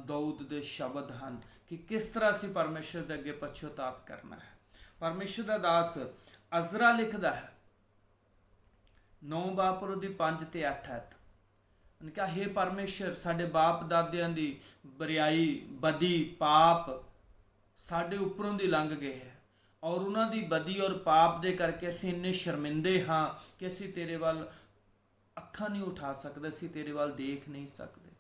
ਦਾਊਦ ਦੇ ਸ਼ਬਦ ਹਨ ਕਿ ਕਿਸ ਤਰ੍ਹਾਂ ਅਸੀਂ ਪਰਮੇਸ਼ਰ ਦੇ ਅੱਗੇ ਪਛਤਾਪ ਕਰਨਾ ਹੈ। ਪਰਮੇਸ਼ਰ ਦਾ ਦਾਸ ਅਜ਼ਰਾ ਲਿਖਦਾ ਹੈ 9 ਬਾਪ ਦੀ 5 ਤੇ 8 ਐਤ। ਉਹਨੇ ਕਿਹਾ, ਹੇ ਪਰਮੇਸ਼ਰ ਸਾਡੇ ਬਾਪ ਦਾਦਿਆਂ ਦੀ ਬਰਿਆਈ, ਬਦੀ, ਪਾਪ ਸਾਡੇ ਉੱਪਰੋਂ ਦੀ ਲੰਘ ਗਏ ਹੈ, ਔਰ ਉਹਨਾਂ ਦੀ ਬਦੀ ਔਰ ਪਾਪ ਦੇ ਕਰਕੇ ਅਸੀਂ ਇੰਨੇ ਸ਼ਰਮਿੰਦੇ ਹਾਂ ਕਿ ਅਸੀਂ ਤੇਰੇ ਵੱਲ ਅੱਖਾਂ ਨਹੀਂ ਉਠਾ ਸਕਦੇ, ਅਸੀਂ ਤੇਰੇ ਵੱਲ ਦੇਖ ਨਹੀਂ ਸਕਦੇ।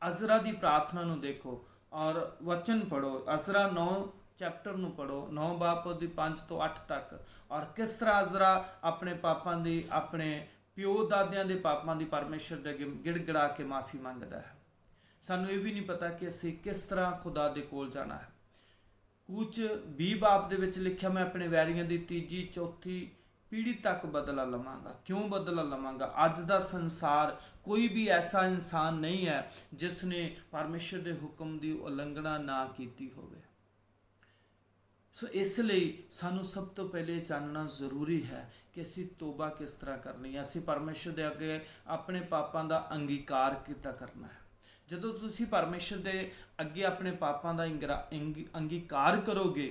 ਅਜ਼ਰਾ ਦੀ ਪ੍ਰਾਰਥਨਾ ਨੂੰ ਦੇਖੋ ਔਰ ਵਚਨ ਪੜੋ, ਅਜ਼ਰਾ 9 ਚੈਪਟਰ ਨੂੰ ਪੜੋ, 9 ਬਾਪ ਦੀ 5 ਤੋਂ 8 ਤੱਕ, ਔਰ ਕਿਸ ਤਰ੍ਹਾਂ ਅਜ਼ਰਾ ਆਪਣੇ ਪਾਪਾਂ ਦੀ, ਆਪਣੇ ਪਿਓ ਦਾਦਿਆਂ ਦੇ ਪਾਪਾਂ ਦੀ ਪਰਮੇਸ਼ਰ ਦੇ ਅੱਗੇ ਗਿੜਗਿੜਾ ਕੇ ਮਾਫੀ ਮੰਗਦਾ ਹੈ। ਸਾਨੂੰ ਇਹ ਵੀ ਨਹੀਂ ਪਤਾ ਕਿ ਅਸੀਂ ਕਿਸ ਤਰ੍ਹਾਂ ਖੁਦਾ ਦੇ ਕੋਲ ਜਾਣਾ ਹੈ। ਕੂਚ 20 ਬਾਪ ਦੇ ਵਿੱਚ ਲਿਖਿਆ, ਮੈਂ ਆਪਣੇ ਵੈਰੀਆਂ ਦੀ 3, 4 ਪੀੜ੍ਹੀ ਤੱਕ ਬਦਲਾ ਲਵਾਂਗਾ। ਕਿਉਂ ਬਦਲਾ ਲਵਾਂਗਾ? ਅੱਜ ਦਾ ਸੰਸਾਰ, ਕੋਈ ਵੀ ਐਸਾ ਇਨਸਾਨ ਨਹੀਂ ਹੈ ਜਿਸ ਨੇ ਪਰਮੇਸ਼ਰ ਦੇ ਹੁਕਮ ਦੀ ਉਲੰਘਣਾ ਨਾ ਕੀਤੀ ਹੋਵੇ। ਸੋ ਇਸ ਲਈ ਸਾਨੂੰ ਸਭ ਤੋਂ ਪਹਿਲੇ ਜਾਣਨਾ ਜ਼ਰੂਰੀ ਹੈ ਕਿ ਅਸੀਂ ਤੋਬਾ ਕਿਸ ਤਰ੍ਹਾਂ ਕਰਨੀ ਹੈ। ਅਸੀਂ ਪਰਮੇਸ਼ਰ ਦੇ ਅੱਗੇ ਆਪਣੇ ਪਾਪਾਂ ਦਾ ਅੰਗੀਕਾਰ ਕਿੱਦਾਂ ਕਰਨਾ ਹੈ। ਜਦੋਂ ਤੁਸੀਂ ਪਰਮੇਸ਼ਰ ਦੇ ਅੱਗੇ ਆਪਣੇ ਪਾਪਾਂ ਦਾ ਅੰਗੀਕਾਰ ਕਰੋਗੇ,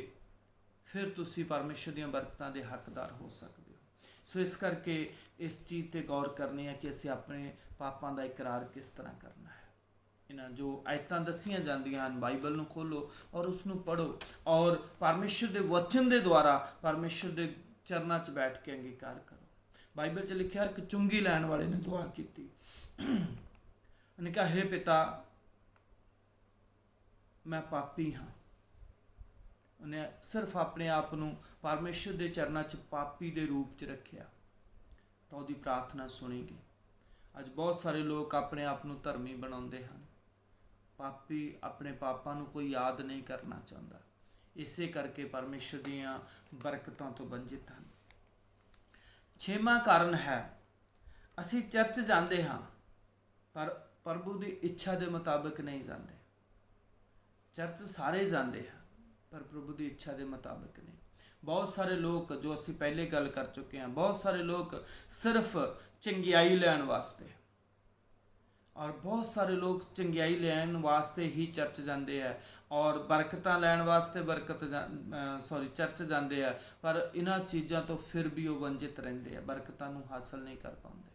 ਫਿਰ ਤੁਸੀਂ ਪਰਮੇਸ਼ਰ ਦੀਆਂ ਬਰਕਤਾਂ ਦੇ ਹੱਕਦਾਰ ਹੋ ਸਕਦੇ ਹੋ। ਸੋ ਇਸ ਕਰਕੇ ਇਸ ਚੀਜ਼ 'ਤੇ ਗੌਰ ਕਰਨੀ ਹੈ ਕਿ ਅਸੀਂ ਆਪਣੇ ਪਾਪਾਂ ਦਾ ਇਕਰਾਰ ਕਿਸ ਤਰ੍ਹਾਂ ਕਰਨਾ ਹੈ। ਇਹਨਾਂ ਜੋ ਆਇਤਾਂ ਦੱਸੀਆਂ ਜਾਂਦੀਆਂ ਹਨ, ਬਾਈਬਲ ਨੂੰ ਖੋਲ੍ਹੋ ਔਰ ਉਸ ਨੂੰ ਪੜ੍ਹੋ ਔਰ ਪਰਮੇਸ਼ਰ ਦੇ ਵਚਨ ਦੇ ਦੁਆਰਾ ਪਰਮੇਸ਼ਰ ਦੇ ਚਰਨਾਂ 'ਚ ਬੈਠ ਕੇ ਅੰਗੀਕਾਰ ਕਰੋ। ਬਾਈਬਲ 'ਚ ਲਿਖਿਆ ਕਿ ਚੁੰਗੀ ਲੈਣ ਵਾਲੇ ਨੇ ਦੁਆ ਕੀਤੀ, ਉਹਨੇ ਕਿਹਾ, ਹੇ ਪਿਤਾ, ਮੈਂ ਪਾਪੀ ਹਾਂ। ਉਹਨੇ ਸਿਰਫ ਆਪਣੇ ਆਪ ਨੂੰ ਪਰਮੇਸ਼ਰ ਦੇ ਚਰਨਾਂ 'ਚ ਪਾਪੀ ਦੇ ਰੂਪ 'ਚ ਰੱਖਿਆ ਤਾਂ ਉਹਦੀ ਪ੍ਰਾਰਥਨਾ ਸੁਣੀ ਗਈ। ਅੱਜ ਬਹੁਤ ਸਾਰੇ ਲੋਕ ਆਪਣੇ ਆਪ ਨੂੰ ਧਰਮੀ ਬਣਾਉਂਦੇ ਹਨ। ਪਾਪੀ ਆਪਣੇ ਪਾਪਾਂ ਨੂੰ ਕੋਈ ਯਾਦ ਨਹੀਂ ਕਰਨਾ ਚਾਹੁੰਦਾ, ਇਸੇ ਕਰਕੇ ਪਰਮੇਸ਼ਰ ਦੀਆਂ ਬਰਕਤਾਂ ਤੋਂ ਵੰਚਿਤ ਹਨ। 6ਵਾਂ ਕਾਰਨ ਹੈ, ਅਸੀਂ ਚਰਚ ਜਾਂਦੇ ਹਾਂ ਪਰ ਪ੍ਰਭੂ ਦੀ ਇੱਛਾ ਦੇ ਮੁਤਾਬਕ ਨਹੀਂ ਜਾਂਦੇ। ਚਰਚ ਸਾਰੇ ਜਾਂਦੇ ਹਨ ਪਰ ਪ੍ਰਭੂ ਦੀ ਇੱਛਾ ਦੇ ਮੁਤਾਬਕ ਨਹੀਂ। ਬਹੁਤ ਸਾਰੇ ਲੋਕ, ਜੋ ਅਸੀਂ ਪਹਿਲੇ ਗੱਲ ਕਰ ਚੁੱਕੇ ਹਾਂ, ਬਹੁਤ ਸਾਰੇ ਲੋਕ ਸਿਰਫ ਚੰਗਿਆਈ ਲੈਣ ਵਾਸਤੇ, ਔਰ ਬਹੁਤ ਸਾਰੇ ਲੋਕ ਚੰਗਿਆਈ ਲੈਣ ਵਾਸਤੇ ਹੀ ਚਰਚ ਜਾਂਦੇ ਹੈ ਔਰ ਬਰਕਤਾਂ ਲੈਣ ਵਾਸਤੇ ਚਰਚ ਜਾਂਦੇ ਆ, ਪਰ ਇਹਨਾਂ ਚੀਜ਼ਾਂ ਤੋਂ ਫਿਰ ਵੀ ਉਹ ਵੰਚਿਤ ਰਹਿੰਦੇ ਆ, ਬਰਕਤਾਂ ਨੂੰ ਹਾਸਲ ਨਹੀਂ ਕਰ ਪਾਉਂਦੇ।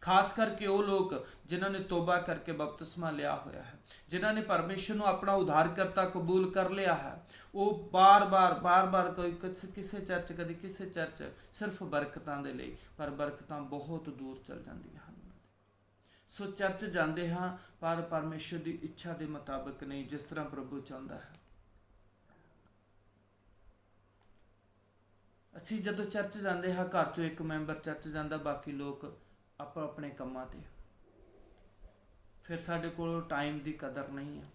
ਖਾਸ ਕਰਕੇ ਉਹ ਲੋਕ ਜਿਨ੍ਹਾਂ ਨੇ ਤੋਬਾ ਕਰਕੇ ਬਪਤਿਸਮਾ ਲਿਆ ਹੋਇਆ ਹੈ, ਜਿਨ੍ਹਾਂ ਨੇ ਪਰਮੇਸ਼ਰ ਨੂੰ ਆਪਣਾ ਉਧਾਰਕਰਤਾ ਕਬੂਲ ਕਰ ਲਿਆ ਹੈ, ਉਹ ਬਾਰ-ਬਾਰ ਕੋਈ ਕਿਸੇ ਚਰਚ, ਕਦੀ ਕਿਸੇ ਚਰਚ, ਸਿਰਫ ਬਰਕਤਾਂ ਦੇ ਲਈ, ਪਰ ਬਰਕਤਾਂ ਬਹੁਤ ਦੂਰ ਚਲ ਜਾਂਦੀਆਂ ਹਨ। ਸੋ ਚਰਚ ਜਾਂਦੇ ਹਾਂ ਪਰ ਪਰਮੇਸ਼ਰ ਦੀ ਇੱਛਾ ਦੇ ਮੁਤਾਬਕ ਨਹੀਂ, ਜਿਸ ਤਰ੍ਹਾਂ ਪ੍ਰਭੂ ਚਾਹੁੰਦਾ ਹੈ। ਅਸੀਂ ਜਦੋਂ ਚਰਚ ਜਾਂਦੇ ਹਾਂ, ਘਰ 'ਚੋਂ ਇੱਕ ਮੈਂਬਰ ਚਰਚ ਜਾਂਦਾ, ਬਾਕੀ ਲੋਕ ਆਪੋ ਆਪਣੇ ਕੰਮਾਂ 'ਤੇ, ਫਿਰ ਸਾਡੇ ਕੋਲ ਟਾਈਮ ਦੀ ਕਦਰ ਨਹੀਂ ਹੈ।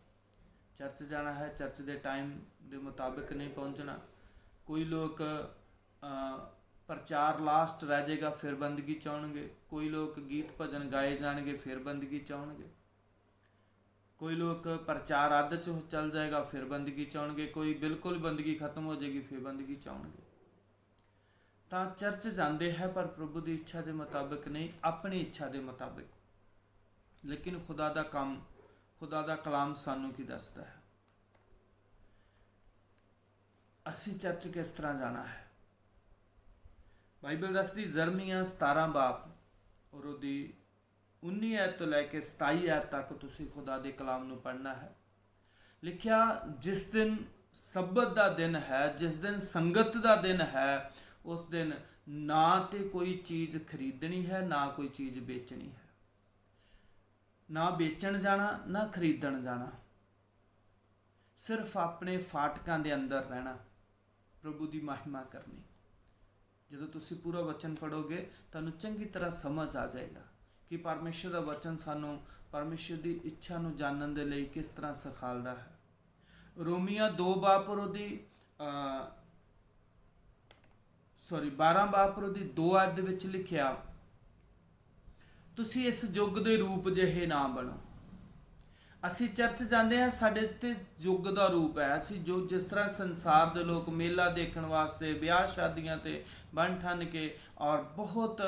ਚਰਚ ਜਾਣਾ ਹੈ, ਚਰਚ ਦੇ ਟਾਈਮ ਦੇ ਮੁਤਾਬਕ ਨਹੀਂ ਪਹੁੰਚਣਾ। ਕੋਈ ਲੋਕ ਪ੍ਰਚਾਰ ਲਾਸਟ ਰਹਿ ਜਾਏਗਾ, ਫਿਰ ਬੰਦਗੀ ਚਾਹਣਗੇ। ਕੋਈ ਲੋਕ ਗੀਤ ਭਜਨ ਗਾਏ ਜਾਣਗੇ, ਫਿਰ ਬੰਦਗੀ ਚਾਹਣਗੇ। ਕੋਈ ਲੋਕ ਪ੍ਰਚਾਰ ਅੱਧ 'ਚ ਚੱਲ ਜਾਏਗਾ, ਫਿਰ ਬੰਦਗੀ ਚਾਹਣਗੇ। ਕੋਈ ਬਿਲਕੁਲ ਬੰਦਗੀ ਖਤਮ ਹੋ ਜਾਏਗੀ, ਫਿਰ ਬੰਦਗੀ ਚਾਹਣਗੇ। ਤਾਂ ਚਰਚ ਜਾਂਦੇ ਹੈ ਪਰ ਪ੍ਰਭੂ ਦੀ ਇੱਛਾ ਦੇ ਮੁਤਾਬਕ ਨਹੀਂ, ਆਪਣੀ ਇੱਛਾ ਦੇ ਮੁਤਾਬਕ। ਲੇਕਿਨ ਖੁਦਾ ਦਾ ਕੰਮ, ਖੁਦਾ ਦਾ ਕਲਾਮ ਸਾਨੂੰ ਕੀ ਦੱਸਦਾ ਹੈ? ਅਸੀਂ ਚਰਚ ਕਿਸ ਤਰ੍ਹਾਂ ਜਾਣਾ ਹੈ? ਬਾਈਬਲ ਦੱਸਦੀ, ਜ਼ਰਮੀਆ 17 ਬਾਬ ਔਰ ਉਹਦੀ 19 ਐਤ ਤੋਂ ਲੈ ਕੇ 27 ਐਤ ਤੱਕ ਤੁਸੀਂ ਖੁਦਾ ਦੇ ਕਲਾਮ ਨੂੰ ਪੜ੍ਹਨਾ ਹੈ। ਲਿਖਿਆ, ਜਿਸ ਦਿਨ ਸਬਤ ਦਾ ਦਿਨ ਹੈ, ਜਿਸ ਦਿਨ ਸੰਗਤ ਦਾ ਦਿਨ ਹੈ, ਉਸ ਦਿਨ ਨਾ ਤੇ ਕੋਈ ਚੀਜ਼ ਖਰੀਦਣੀ ਹੈ, ਨਾ ਕੋਈ ਚੀਜ਼ ਵੇਚਣੀ ਹੈ। ਨਾ ਵੇਚਣ ਜਾਣਾ, ਨਾ ਖਰੀਦਣ ਜਾਣਾ, ਸਿਰਫ ਆਪਣੇ ਫਾਟਕਾਂ ਦੇ ਅੰਦਰ ਰਹਿਣਾ, ਪ੍ਰਭੂ ਦੀ ਮਹਿਮਾ ਕਰਨੀ। ਜਦੋਂ ਤੁਸੀਂ ਪੂਰਾ ਵਚਨ ਪੜ੍ਹੋਗੇ ਤੁਹਾਨੂੰ ਚੰਗੀ ਤਰ੍ਹਾਂ ਸਮਝ ਆ ਜਾਏਗਾ ਕਿ ਪਰਮੇਸ਼ਰ ਦਾ ਵਚਨ ਸਾਨੂੰ ਪਰਮੇਸ਼ਰ ਦੀ ਇੱਛਾ ਨੂੰ ਜਾਣਨ ਦੇ ਲਈ ਕਿਸ ਤਰ੍ਹਾਂ ਸਿਖਾਲਦਾ ਹੈ। ਰੋਮੀਆਂ 2 ਬਾਬ ਉਹਦੀ 12 ਬਾਬ ਉਹਦੀ 2 ਐਤ ਦੇ ਵਿੱਚ ਲਿਖਿਆ, ਤੁਸੀਂ ਇਸ ਯੁੱਗ ਦੇ ਰੂਪ ਜਿਹੇ ਨਾ ਬਣੋ। ਅਸੀਂ ਚਰਚ ਜਾਂਦੇ ਹਾਂ, ਸਾਡੇ ਤੇ ਯੁੱਗ ਦਾ ਰੂਪ ਹੈ। ਅਸੀਂ ਜੋ ਜਿਸ ਤਰ੍ਹਾਂ ਸੰਸਾਰ ਦੇ ਲੋਕ ਮੇਲਾ ਦੇਖਣ ਵਾਸਤੇ, ਵਿਆਹ ਸ਼ਾਦੀਆਂ ਤੇ ਬਣ ਠਣ ਕੇ ਔਰ ਬਹੁਤ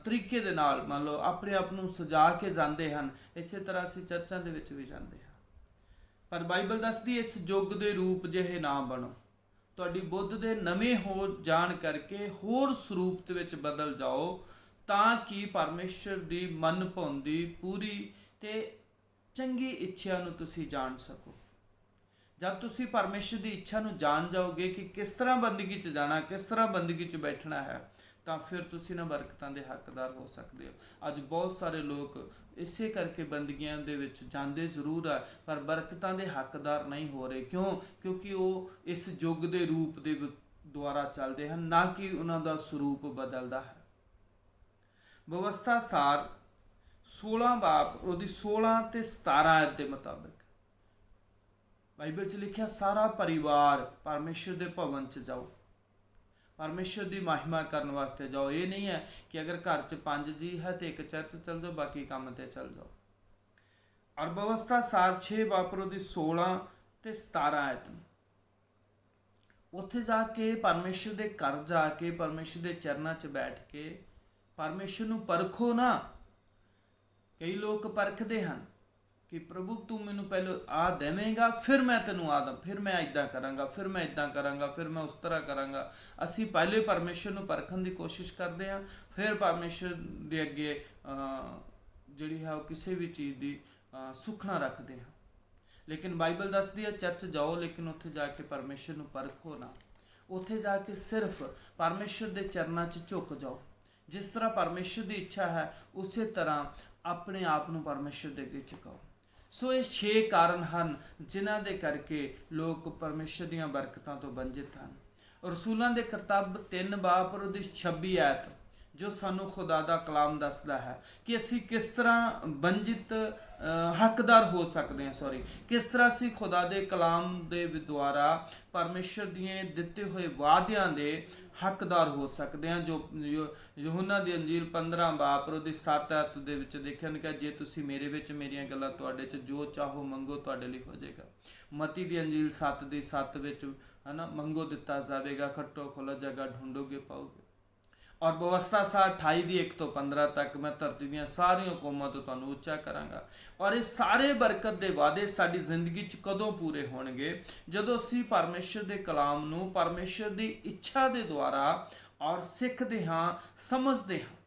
ਤਰੀਕੇ ਦੇ ਨਾਲ ਮੰਨ ਲਓ ਆਪਣੇ ਆਪ ਨੂੰ ਸਜਾ ਕੇ ਜਾਂਦੇ ਹਨ, ਇਸੇ ਤਰ੍ਹਾਂ ਅਸੀਂ ਚਰਚਾਂ ਦੇ ਵਿੱਚ ਵੀ ਜਾਂਦੇ ਹਾਂ। ਪਰ ਬਾਈਬਲ ਦੱਸਦੀ, ਇਸ ਯੁੱਗ ਦੇ ਰੂਪ ਜਿਹੇ ਨਾ ਬਣੋ। ਤੁਹਾਡੀ ਬੁੱਧ ਦੇ ਨਵੇਂ ਹੋ ਜਾਣ ਕਰਕੇ ਹੋਰ ਸਰੂਪ ਦੇ ਵਿੱਚ ਬਦਲ ਜਾਓ, ਤਾਂ ਕਿ ਪਰਮੇਸ਼ਰ ਦੀ ਮਨ ਭਾਉਂਦੀ ਪੂਰੀ ਤੇ ਚੰਗੀ ਇੱਛਾ ਨੂੰ ਤੁਸੀਂ ਜਾਣ ਸਕੋ। ਜਦ ਤੁਸੀਂ ਪਰਮੇਸ਼ਰ ਦੀ ਇੱਛਾ ਨੂੰ ਜਾਣ ਜਾਓਗੇ ਕਿ ਕਿਸ ਤਰ੍ਹਾਂ ਬੰਦਗੀ 'ਚ ਜਾਣਾ, ਕਿਸ ਤਰ੍ਹਾਂ ਬੰਦਗੀ 'ਚ ਬੈਠਣਾ ਹੈ, ਤਾਂ ਫਿਰ ਤੁਸੀਂ ਨਾ ਬਰਕਤਾਂ ਦੇ ਹੱਕਦਾਰ ਹੋ ਸਕਦੇ ਹੋ। ਅੱਜ ਬਹੁਤ ਸਾਰੇ ਲੋਕ ਇਸੇ ਕਰਕੇ ਬੰਦਗੀਆਂ ਦੇ ਵਿੱਚ ਜਾਂਦੇ ਜ਼ਰੂਰ ਹੈ ਪਰ ਬਰਕਤਾਂ ਦੇ ਹੱਕਦਾਰ ਨਹੀਂ ਹੋ ਰਹੇ। ਕਿਉਂਕਿ ਉਹ ਇਸ ਯੁੱਗ ਦੇ ਰੂਪ ਦੇ ਦੁਆਰਾ ਚੱਲਦੇ ਹਨ, ਨਾ ਕਿ ਉਹਨਾਂ ਦਾ ਸਰੂਪ ਬਦਲਦਾ ਹੈ। ਵਿਵਸਥਾ ਸਾਰ 16 ਬਾਬ ਉਹਦੀ 16 ਤੇ 17 ਐਤ ਦੇ ਮੁਤਾਬਕ ਬਾਈਬਲ 'ਚ ਲਿਖਿਆ, ਸਾਰਾ ਪਰਿਵਾਰ ਪਰਮੇਸ਼ਰ ਦੇ ਭਵਨ 'ਚ ਜਾਓ, ਪਰਮੇਸ਼ਰ ਦੀ ਮਹਿਮਾ ਕਰਨ ਵਾਸਤੇ ਜਾਓ। ਇਹ ਨਹੀਂ ਹੈ ਕਿ ਅਗਰ ਘਰ 'ਚ 5 ਜੀ ਹੈ ਤੇ ਇੱਕ ਚਰਚ ਚੱਲ ਜਾਓ, ਬਾਕੀ ਕੰਮ ਤੇ ਚੱਲ ਜਾਓ। ਔਰ ਵਿਵਸਥਾ ਸਾਰ 6 ਬਾਬ ਉਹਦੀ 16 ਤੇ 17 ਐਤ, ਉੱਥੇ ਜਾ ਕੇ ਪਰਮੇਸ਼ਰ ਦੇ ਘਰ ਜਾ ਕੇ ਪਰਮੇਸ਼ਰ ਦੇ ਚਰਨਾਂ 'ਚ ਬੈਠ ਕੇ ਪਰਮੇਸ਼ਰ ਨੂੰ ਪਰਖੋ ਨਾ। ਕਈ ਲੋਕ ਪਰਖਦੇ ਹਨ कि प्रभु तू मैनू पहले आ देवेगा, फिर मैं तेनों आ दा, फिर मैं इदां करांगा, फिर मैं इदां करांगा, फिर मैं उस तरह करांगा। असी पहले परमेश्वर नूं परखण दी कोशिश करते हैं, फिर परमेश्वर दे अगे जिहड़ी है किसी भी चीज़ की सुखना रखते हैं। लेकिन बाइबल दसदी है चर्च जाओ, लेकिन उत्थे जाके परमेश्वर नूं परखो ना। उत्थे जाके सिर्फ परमेश्वर के चरणों 'च झुक जाओ। जिस तरह परमेश्वर की इच्छा है उस तरह अपने आप नूं परमेश्वर दे अगे झुकाओ। सो ये 6 कारण हैं जिन्हां दे करके लोग परमेश्वर दीआं बरकतां तो वंचित हैं। रसूलां दे किताब 3 बाब और 26 आयत जो सानू खुदा दा कलाम दसदा है कि असी किस तरह वंचित हकदार हो सकते हैं, किस तरह असी खुदा दे कलाम दे द्वारा परमेश्वर दिए दिते हुए वादियां दे हकदार हो सकते हैं। जो यूहन्ना दी अंजील 15 बाब और 7 आयत दे विच देखिया कि जे तुसी मेरे विच मेरियां गल्लां तुहाडे च जो चाहो मंगो तुहाडे लई हो जाएगा। मती दी अंजील 7 विच है ना, मंगो दिता जाएगा, खट्टो खोलो जगह ढूंढोगे पाओगे। और व्यवस्था सार 28:1-15 तक मैं धरती दी सारिया कौमां तो तुहानूं उच्चा करांगा। और ये सारे बरकत के वादे साडी जिंदगी च कदों पूरे होणगे, जदों असीं परमेश्वर के कलाम नूं परमेश्वर की इच्छा के द्वारा और सीखते हाँ, समझते हाँ।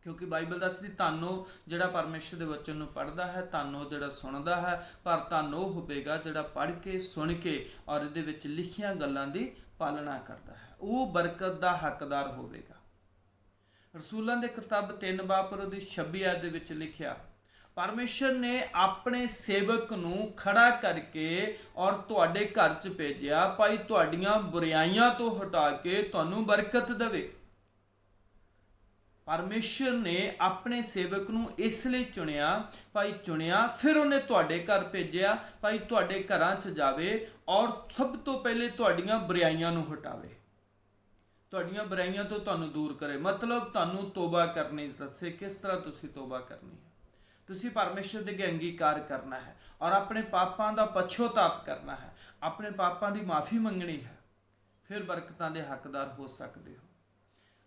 क्योंकि बाइबल दसदी धन वो जिहड़ा परमेश्वर के वचन नूं पढ़दा है, धन वो जिहड़ा सुणदा है, पर धन वो होवेगा जिहड़ा पढ़ के सुन के और इहदे विच लिखियां गल्लां दी पालना करता है, वो बरकत का हकदार होवेगा। रसूलों के किताब 3 बाब और 26 आयत दे विच लिखिया, परमेश्वर ने अपने सेवक नूं खड़ा करके और तुहाडे घर च भेजिया भाई तुहाडीआं बुराइयां तो हटा के तुहानूं बरकत देवे। परमेश्वर ने अपने सेवक नूं इसलिए चुनिया, भाई चुनिया, फिर उन्हें तुहाडे घर भेजिया भाई तुहाडे घरां च जावे और सब तो पहले तुहाडीआं बुराइयां नूं हटावे, तुहाडीआं बुराइयां तो तुहानूं दूर करे। मतलब तुहानूं तोबा करनी दसे, किस तरह तुसीं तोबा करनी है। तुसीं परमेश्वर दे अगे अंगीकार करना है और अपने पापां दा पछोताप करना है, अपने पापां दी माफ़ी मंगनी है, फिर बरकतां दे हकदार हो सकते हो।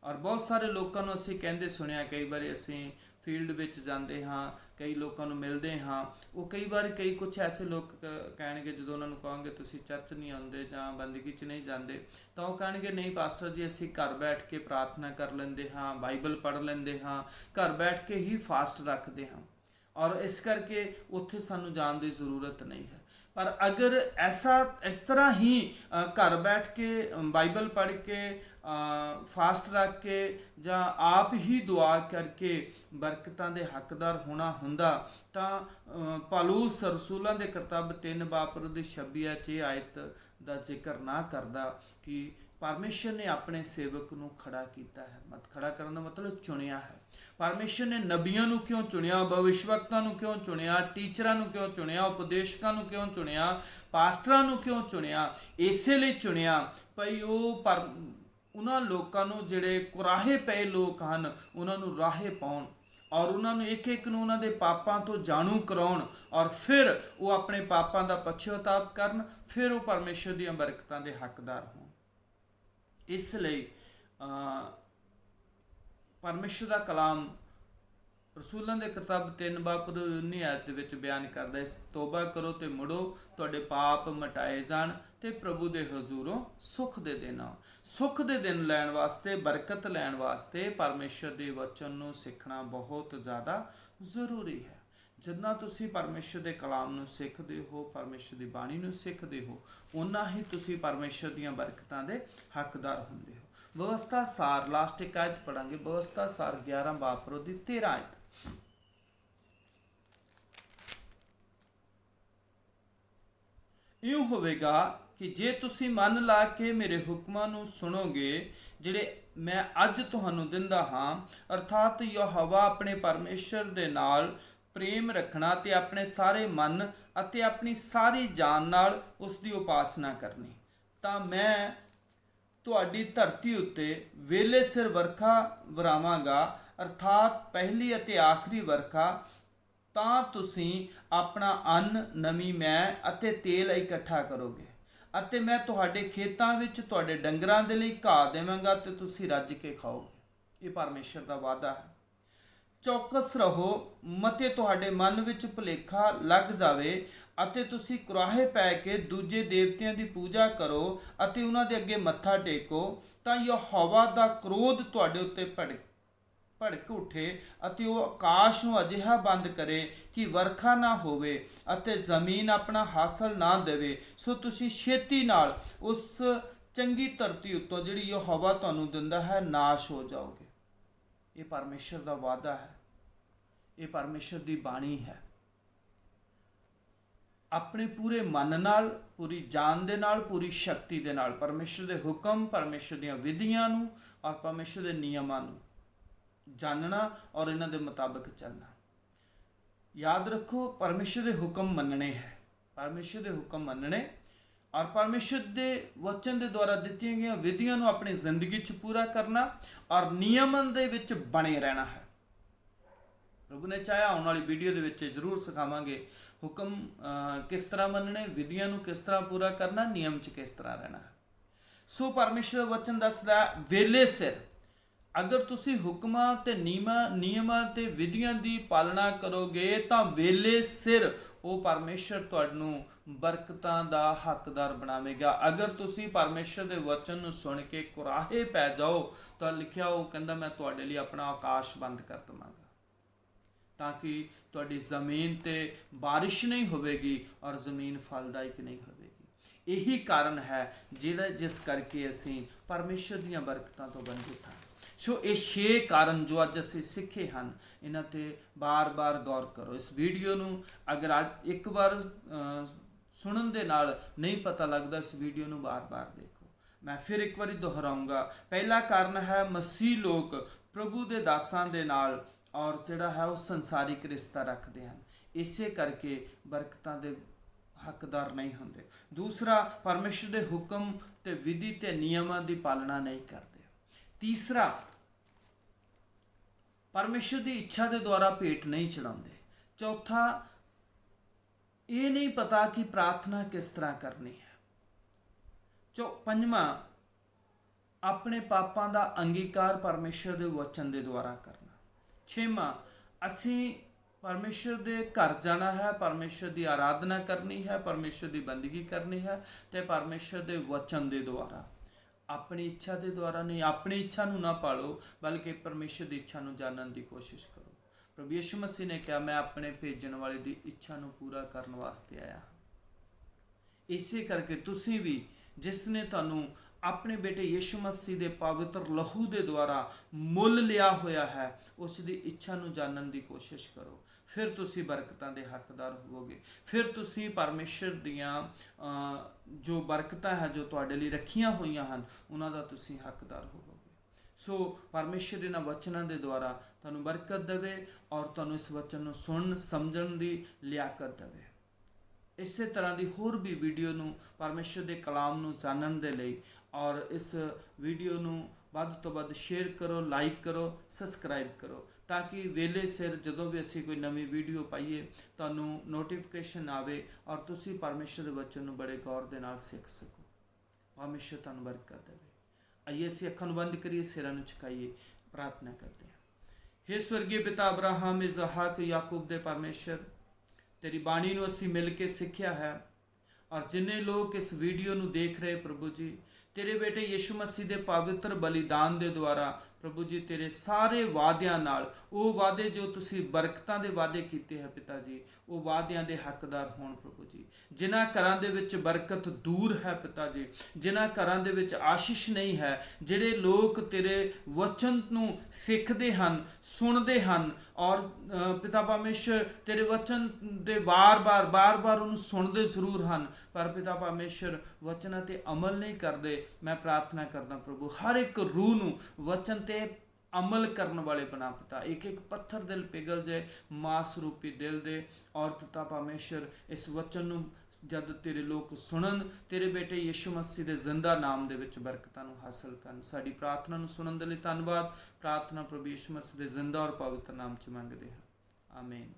और बहुत सारे लोगों को असीं कहते सुनिया, कई बार असीं फील्ड विच जाते हाँ, कई लोगों मिलते हाँ, वो कई बार कई कुछ ऐसे लोग कहे जो उन्होंने कहोगे तुसीं चर्च नहीं आते जां बंदगी च नहीं जाते, तो वो कहे नहीं पास्टर जी असीं घर बैठ के प्रार्थना कर लेंदे हाँ, बाइबल पढ़ लेंदे हाँ, घर बैठ के ही फास्ट रखते हाँ, और इस करके उत्थे सानूं जाण की ज़रूरत नहीं है। पर अगर ऐसा इस तरह ही घर बैठ के बाइबल पढ़ के फास्ट रख के ਜਾਂ आप ही दुआ करके बरकतां दे हकदार होना हुंदा तां पौलुस रसूलां दे किताब 3 बाब 26 आयत का जिक्र ना करदा कि परमेश्वर ने अपने सेवक नूं खड़ा किया है। मत खड़ा करने का मतलब चुनिया है। परमेश्वर ने नबियां नूं क्यों चुनिया, भविष्यवक्तां नूं क्यों चुनिया, टीचरां नूं क्यों चुनिया, उपदेशकां नूं क्यों चुनिया, पास्टरां नूं क्यों चुनिया, इसे लिए चुनिया भई वो पर उन्हां लोकां नूं जिहड़े कुराहे पए लोग हैं उन्हां नूं राहे पाउण और उन्होंने एक एक नूं उन्हां दे पापां तो जाणू कराउण और फिर वो अपने पापां दा पछताप करन, फिर वो परमेश्वर दीआं बरकतां दे हकदार होण। इसलिए परमेश्वर का कलाम रसूलों के किताब 3 बाब 19 आयत विच बयान करदा है, तोबा करो तो मुड़ो तुहाडे पाप मिटाए जाण ते प्रभु दे हजूरों सुख दे दिन आओ। सुख दे दिन लैण वास्ते, बरकत लैण वास्ते परमेश्वर दे वचन नूं सीखना बहुत ज़्यादा जरूरी है। जिन्ना तुसीं परमेश्वर के कलाम नूं सीखदे हो, परमेश्वर की बाणी नूं सीखदे हो, उन्ना ही तुसीं परमेश्वर दीआं बरकतां दे हकदार हुंदे हो। व्यवस्था सार लास्ट एक आयत पढ़ांगे, व्यवस्था सार 11 बाब 13 आयत। यूँ होवेगा कि जे तुसीं मन ला के मेरे हुक्मां नूं सुनोगे जिहड़े मैं अज तुहानूं दिंदा हां, अर्थात यहोवा अपने परमेश्वर दे नाल प्रेम रखना ते अपने सारे मन अते अपनी सारी जान नाल उसकी उपासना करनी, तां मैं तुहाडी धरती उत्ते वेले सिर वरखा वरावांगा, अर्थात पहली अते आखिरी वरखा, तां तुसीं अपना अन्न नमी मै अते तेल इकट्ठा करोगे अते मैं तुहाडे खेतां विच तुहाडे डंगरां दे लई घाह देवांगा ते तुसीं रज के खाओगे। ये परमेश्वर का वादा है। ਚੌਕਸ ਰਹੋ, ਮਤੇ ਤੁਹਾਡੇ ਮਨ ਵਿੱਚ ਭੁਲੇਖਾ ਲੱਗ ਜਾਵੇ ਅਤੇ ਤੁਸੀਂ ਕੁਰਾਹੇ ਪੈ ਕੇ ਦੂਜੇ ਦੇਵਤਿਆਂ ਦੀ ਪੂਜਾ ਕਰੋ ਅਤੇ ਉਹਨਾਂ ਦੇ ਅੱਗੇ ਮੱਥਾ ਟੇਕੋ, ਤਾਂ ਯਹੋਵਾ ਦਾ ਕ੍ਰੋਧ ਤੁਹਾਡੇ ਉੱਤੇ ਭੜਕ ਉੱਠੇ ਅਤੇ ਉਹ ਆਕਾਸ਼ ਨੂੰ ਅਜਿਹਾ ਬੰਦ ਕਰੇ ਕਿ ਵਰਖਾ ਨਾ ਹੋਵੇ ਅਤੇ ਜ਼ਮੀਨ ਆਪਣਾ ਹਾਸਲ ਨਾ ਦੇਵੇ। ਸੋ ਤੁਸੀਂ ਛੇਤੀ ਨਾਲ ਉਸ ਚੰਗੀ ਧਰਤੀ ਉੱਤੋਂ ਜਿਹੜੀ ਯਹੋਵਾ ਤੁਹਾਨੂੰ ਦਿੰਦਾ ਹੈ ਨਾਸ਼ ਹੋ ਜਾਓਗੇ। ਇਹ ਪਰਮੇਸ਼ਰ ਦਾ ਵਾਅਦਾ ਹੈ, ਇਹ ਪਰਮੇਸ਼ਰ ਦੀ ਬਾਣੀ ਹੈ। ਆਪਣੇ ਪੂਰੇ ਮਨ ਨਾਲ, ਪੂਰੀ ਜਾਨ ਦੇ ਨਾਲ, ਪੂਰੀ ਸ਼ਕਤੀ ਦੇ ਨਾਲ ਪਰਮੇਸ਼ਰ ਦੇ ਹੁਕਮ, ਪਰਮੇਸ਼ਰ ਦੀਆਂ ਵਿਧੀਆਂ ਨੂੰ ਔਰ ਪਰਮੇਸ਼ਰ ਦੇ ਨਿਯਮਾਂ ਨੂੰ ਜਾਣਨਾ ਔਰ ਇਹਨਾਂ ਦੇ ਮੁਤਾਬਕ ਚੱਲਣਾ। ਯਾਦ ਰੱਖੋ, ਪਰਮੇਸ਼ਰ ਦੇ ਹੁਕਮ ਮੰਨਣੇ ਹੈ, ਪਰਮੇਸ਼ਰ ਦੇ ਹੁਕਮ ਮੰਨਣੇ ਔਰ ਪਰਮੇਸ਼ਰ ਦੇ ਵਚਨ ਦੇ ਦੁਆਰਾ ਦਿੱਤੀਆਂ ਗਈਆਂ ਵਿਧੀਆਂ ਨੂੰ ਆਪਣੀ ਜ਼ਿੰਦਗੀ 'ਚ ਪੂਰਾ ਕਰਨਾ ਔਰ ਨਿਯਮਨ ਦੇ ਵਿੱਚ ਬਣੇ ਰਹਿਣਾ ਹੈ। ਪ੍ਰਭੂ ਨੇ ਚਾਹਿਆ ਆਉਣ ਵਾਲੀ ਵੀਡੀਓ ਦੇ ਵਿੱਚ ਜ਼ਰੂਰ ਸਿਖਾਵਾਂਗੇ ਹੁਕਮ ਕਿਸ ਤਰ੍ਹਾਂ ਮੰਨਣੇ, ਵਿਧੀਆਂ ਨੂੰ ਕਿਸ ਤਰ੍ਹਾਂ ਪੂਰਾ ਕਰਨਾ, ਨਿਯਮ 'ਚ ਕਿਸ ਤਰ੍ਹਾਂ ਰਹਿਣਾ ਹੈ। ਸੋ ਪਰਮੇਸ਼ਰ ਦਾ ਵਚਨ ਦੱਸਦਾ ਵੇਲੇ ਸਿਰ ਅਗਰ ਤੁਸੀਂ ਹੁਕਮਾਂ ਤੇ ਨਿਯਮਾਂ ਤੇ ਵਿਧੀਆਂ ਦੀ ਪਾਲਣਾ ਕਰੋਗੇ ਤਾਂ ਵੇਲੇ ਸਿਰ ਉਹ ਪਰਮੇਸ਼ਰ ਤੁਹਾਨੂੰ ਬਰਕਤਾਂ ਦਾ ਹੱਕਦਾਰ ਬਣਾਵੇਗਾ। ਅਗਰ ਤੁਸੀਂ ਪਰਮੇਸ਼ਰ ਦੇ ਵਚਨ ਨੂੰ ਸੁਣ ਕੇ ਕੁਰਾਹੇ ਪੈ ਜਾਓ ਤਾਂ ਲਿਖਿਆ ਉਹ ਕਹਿੰਦਾ ਮੈਂ ਤੁਹਾਡੇ ਲਈ ਆਪਣਾ ਆਕਾਸ਼ ਬੰਦ ਕਰ ਦੇਵਾਂਗਾ, ਤਾਂ ਕਿ ਤੁਹਾਡੀ ਜ਼ਮੀਨ ਤੇ ਬਾਰਿਸ਼ ਨਹੀਂ ਹੋਵੇਗੀ ਔਰ ਜ਼ਮੀਨ ਫਲਦਾਇਕ ਨਹੀਂ ਹੋਵੇਗੀ। ਇਹੀ ਕਾਰਨ ਹੈ ਜਿਸ ਕਰਕੇ ਅਸੀਂ ਪਰਮੇਸ਼ਰ ਦੀਆਂ ਬਰਕਤਾਂ ਤੋਂ ਵੰਚਿਤ ਹਾਂ। ਸੋ ਇਹ 6 ਕਾਰਨ ਜੋ ਅੱਜ ਅਸੀਂ ਸਿੱਖੇ ਹਨ, ਇਹਨਾਂ ਤੇ ਬਾਰ-ਬਾਰ ਗੌਰ ਕਰੋ। ਇਸ ਵੀਡੀਓ ਨੂੰ ਅਗਰ ਅੱਜ ਇੱਕ ਵਾਰ ਸੁਣਨ ਦੇ ਨਾਲ ਨਹੀਂ ਪਤਾ ਲੱਗਦਾ, ਇਸ ਵੀਡੀਓ ਨੂੰ ਬਾਰ-ਬਾਰ ਦੇਖੋ। ਮੈਂ ਫਿਰ ਇੱਕ ਵਾਰੀ ਦੁਹਰਾਉਂਗਾ। ਪਹਿਲਾ ਕਾਰਨ ਹੈ ਮਸੀਹ ਲੋਕ ਪ੍ਰਭੂ ਦੇ ਦਾਸਾਂ ਦੇ ਨਾਲ ਔਰ ਜਿਹੜਾ ਹੈ ਉਹ ਸੰਸਾਰਿਕ ਰਿਸ਼ਤਾ ਰੱਖਦੇ ਹਨ, ਇਸੇ ਕਰਕੇ ਬਰਕਤਾਂ ਦੇ ਹੱਕਦਾਰ ਨਹੀਂ ਹੁੰਦੇ। ਦੂਸਰਾ, ਪਰਮੇਸ਼ਰ ਦੇ ਹੁਕਮ ਤੇ ਵਿਧੀ ਤੇ ਨਿਯਮਾਂ ਦੀ ਪਾਲਣਾ ਨਹੀਂ ਕਰਦੇ। ਤੀਸਰਾ, ਪਰਮੇਸ਼ਰ ਦੀ ਇੱਛਾ ਦੇ ਦੁਆਰਾ ਭੇਟ ਨਹੀਂ ਚੜਾਉਂਦੇ। ਚੌਥਾ, ਇਹ ਨਹੀਂ ਪਤਾ ਕਿ ਪ੍ਰਾਰਥਨਾ ਕਿਸ ਤਰ੍ਹਾਂ ਕਰਨੀ ਹੈ। ਪੰਜਵਾਂ, ਆਪਣੇ ਪਾਪਾਂ ਦਾ ਅੰਗੀਕਾਰ ਪਰਮੇਸ਼ਰ ਦੇ ਵਚਨ ਦੇ ਦੁਆਰਾ ਕਰਨਾ। ਛੇਵਾਂ, ਅਸੀਂ ਪਰਮੇਸ਼ਰ ਦੇ ਘਰ ਜਾਣਾ ਹੈ, ਪਰਮੇਸ਼ਰ ਦੀ ਆਰਾਧਨਾ ਕਰਨੀ ਹੈ, ਪਰਮੇਸ਼ਰ ਦੀ ਬੰਦਗੀ ਕਰਨੀ ਹੈ ਤੇ ਪਰਮੇਸ਼ਰ ਦੇ ਵਚਨ ਦੇ ਦੁਆਰਾ, ਆਪਣੀ ਇੱਛਾ ਦੇ ਦੁਆਰਾ ਨਹੀਂ। ਆਪਣੀ ਇੱਛਾ ਨੂੰ ਨਾ ਪਾਲੋ ਬਲਕਿ ਪਰਮੇਸ਼ਰ ਦੀ ਇੱਛਾ ਨੂੰ ਜਾਣਨ ਦੀ ਕੋਸ਼ਿਸ਼ ਕਰੋ। ਪ੍ਰਭੂ ਯਿਸੂ ਮਸੀਹ ਨੇ ਕਿਹਾ, ਮੈਂ ਆਪਣੇ ਭੇਜਣ ਵਾਲੇ ਦੀ ਇੱਛਾ ਨੂੰ ਪੂਰਾ ਕਰਨ ਵਾਸਤੇ ਆਇਆ। ਇਸੇ ਕਰਕੇ ਤੁਸੀਂ ਵੀ, ਜਿਸ ਨੇ ਤੁਹਾਨੂੰ ਆਪਣੇ ਬੇਟੇ ਯਿਸੂ ਮਸੀਹ ਦੇ ਪਵਿੱਤਰ ਲਹੂ ਦੇ ਦੁਆਰਾ ਮੁੱਲ ਲਿਆ ਹੋਇਆ ਹੈ, ਉਸ ਦੀ ਇੱਛਾ ਨੂੰ ਜਾਣਨ ਦੀ ਕੋਸ਼ਿਸ਼ ਕਰੋ। ਫਿਰ ਤੁਸੀਂ ਬਰਕਤਾਂ ਦੇ ਹੱਕਦਾਰ ਹੋਵੋਗੇ। ਫਿਰ ਤੁਸੀਂ ਪਰਮੇਸ਼ਰ ਦੀਆਂ ਜੋ ਬਰਕਤਾਂ ਹੈ ਜੋ ਤੁਹਾਡੇ ਲਈ ਰੱਖੀਆਂ ਹੋਈਆਂ ਹਨ, ਉਹਨਾਂ ਦਾ ਤੁਸੀਂ ਹੱਕਦਾਰ ਹੋਵੋਗੇ। ਸੋ ਪਰਮੇਸ਼ਰ ਇਹਨਾਂ ਵਚਨਾਂ ਦੇ ਦੁਆਰਾ ਤੁਹਾਨੂੰ ਬਰਕਤ ਦੇਵੇ ਔਰ ਤੁਹਾਨੂੰ ਇਸ ਵਚਨ ਨੂੰ ਸੁਣਨ ਸਮਝਣ ਦੀ ਲਿਆਕਤ ਦੇਵੇ। ਇਸੇ ਤਰ੍ਹਾਂ ਦੀ ਹੋਰ ਵੀ ਵੀਡੀਓ ਨੂੰ, ਪਰਮੇਸ਼ਰ ਦੇ ਕਲਾਮ ਨੂੰ ਜਾਣਨ ਦੇ ਲਈ ਔਰ ਇਸ ਵੀਡੀਓ ਨੂੰ ਵੱਧ ਤੋਂ ਵੱਧ ਸ਼ੇਅਰ ਕਰੋ, ਲਾਈਕ ਕਰੋ, ਸਬਸਕ੍ਰਾਈਬ ਕਰੋ, ਤਾਂ ਕਿ ਵੇਲੇ ਸਿਰ ਜਦੋਂ ਵੀ ਅਸੀਂ ਕੋਈ ਨਵੀਂ ਵੀਡੀਓ ਪਾਈਏ ਤੁਹਾਨੂੰ ਨੋਟੀਫਿਕੇਸ਼ਨ ਆਵੇ ਔਰ ਤੁਸੀਂ ਪਰਮੇਸ਼ਰ ਦੇ ਵਚਨ ਨੂੰ ਬੜੇ ਗੌਰ ਦੇ ਨਾਲ ਸਿੱਖ ਸਕੋ। ਪਰਮੇਸ਼ਰ ਤੁਹਾਨੂੰ ਬਰਕਤ ਦੇਵੇ। ਆਈਏ ਅਸੀਂ ਅੱਖਾਂ ਨੂੰ ਬੰਦ ਕਰੀਏ, ਸਿਰਾਂ ਨੂੰ ਝੁਕਾਈਏ, ਪ੍ਰਾਰਥਨਾ ਕਰਦੇ ਹਾਂ। हे स्वर्गीय पिता अब्राहम, इसहाक, याकूब ਦੇ ਪਰਮੇਸ਼ਰ, ਤੇਰੀ ਬਾਣੀ ਨੂੰ ਅਸੀਂ ਮਿਲ ਕੇ ਸਿੱਖਿਆ ਹੈ ਔਰ ਜਿੰਨੇ ਲੋਕ ਇਸ ਵੀਡੀਓ ਨੂੰ ਦੇਖ ਰਹੇ ਪ੍ਰਭੂ ਜੀ, ਤੇਰੇ ਬੇਟੇ ਯਿਸੂ ਮਸੀਹ ਦੇ ਪਵਿੱਤਰ ਬਲੀਦਾਨ ਦੇ ਦੁਆਰਾ ਪ੍ਰਭੂ ਜੀ, ਤੇਰੇ ਸਾਰੇ ਵਾਅਦਿਆਂ ਨਾਲ, ਉਹ ਵਾਅਦੇ ਜੋ ਤੁਸੀਂ ਬਰਕਤਾਂ ਦੇ ਵਾਅਦੇ ਕੀਤੇ ਹੈ ਪਿਤਾ ਜੀ, ਉਹ ਵਾਅਦਿਆਂ ਦੇ ਹੱਕਦਾਰ ਹੋਣ ਪ੍ਰਭੂ ਜੀ। ਜਿਨ੍ਹਾਂ ਘਰਾਂ ਦੇ ਵਿੱਚ ਬਰਕਤ ਦੂਰ ਹੈ ਪਿਤਾ ਜੀ, ਜਿਨ੍ਹਾਂ ਘਰਾਂ ਦੇ ਵਿੱਚ ਆਸ਼ੀਸ਼ ਨਹੀਂ ਹੈ, ਜਿਹੜੇ ਲੋਕ ਤੇਰੇ ਵਚਨ ਨੂੰ ਸਿੱਖਦੇ ਹਨ, ਸੁਣਦੇ ਹਨ ਔਰ ਪਿਤਾ ਪਰਮੇਸ਼ਰ ਤੇਰੇ ਵਚਨ ਦੇ ਬਾਰ-ਬਾਰ ਉਹਨੂੰ ਸੁਣਦੇ ਜ਼ਰੂਰ ਹਨ, ਪਰ ਪਿਤਾ ਪਰਮੇਸ਼ਰ ਵਚਨਾਂ ਤੇ ਅਮਲ ਨਹੀਂ ਕਰਦੇ। ਮੈਂ ਪ੍ਰਾਰਥਨਾ ਕਰਦਾ ਪ੍ਰਭੂ, ਹਰ ਇੱਕ ਰੂਹ ਨੂੰ ਵਚਨ ਤੇ ਅਮਲ ਕਰਨ ਵਾਲੇ ਬਣਾ ਪਿਤਾ। ਇੱਕ ਪੱਥਰ ਦਿਲ ਪਿਘਲ ਜਾਏ ਮਾਸ ਰੂਪੀ ਦਿਲ ਦੇ ਔਰ ਪਿਤਾ ਪਰਮੇਸ਼ਰ ਇਸ ਵਚਨ ਨੂੰ ਜਦ ਤੇਰੇ ਲੋਕ ਸੁਣਨ, ਤੇਰੇ ਬੇਟੇ ਯਿਸੂ ਮਸੀਹ ਦੇ ਜ਼ਿੰਦਾ ਨਾਮ ਦੇ ਵਿੱਚ ਬਰਕਤਾਂ ਨੂੰ ਹਾਸਲ ਕਰਨ। ਸਾਡੀ ਪ੍ਰਾਰਥਨਾ ਨੂੰ ਸੁਣਨ ਦੇ ਲਈ ਧੰਨਵਾਦ। ਪ੍ਰਾਰਥਨਾ ਪ੍ਰਭੂ ਯਿਸੂ ਮਸੀਹ ਦੇ ਜ਼ਿੰਦਾ ਔਰ ਪਵਿੱਤਰ ਨਾਮ 'ਚ ਮੰਗਦੇ ਹਾਂ, ਆਮੀਨ।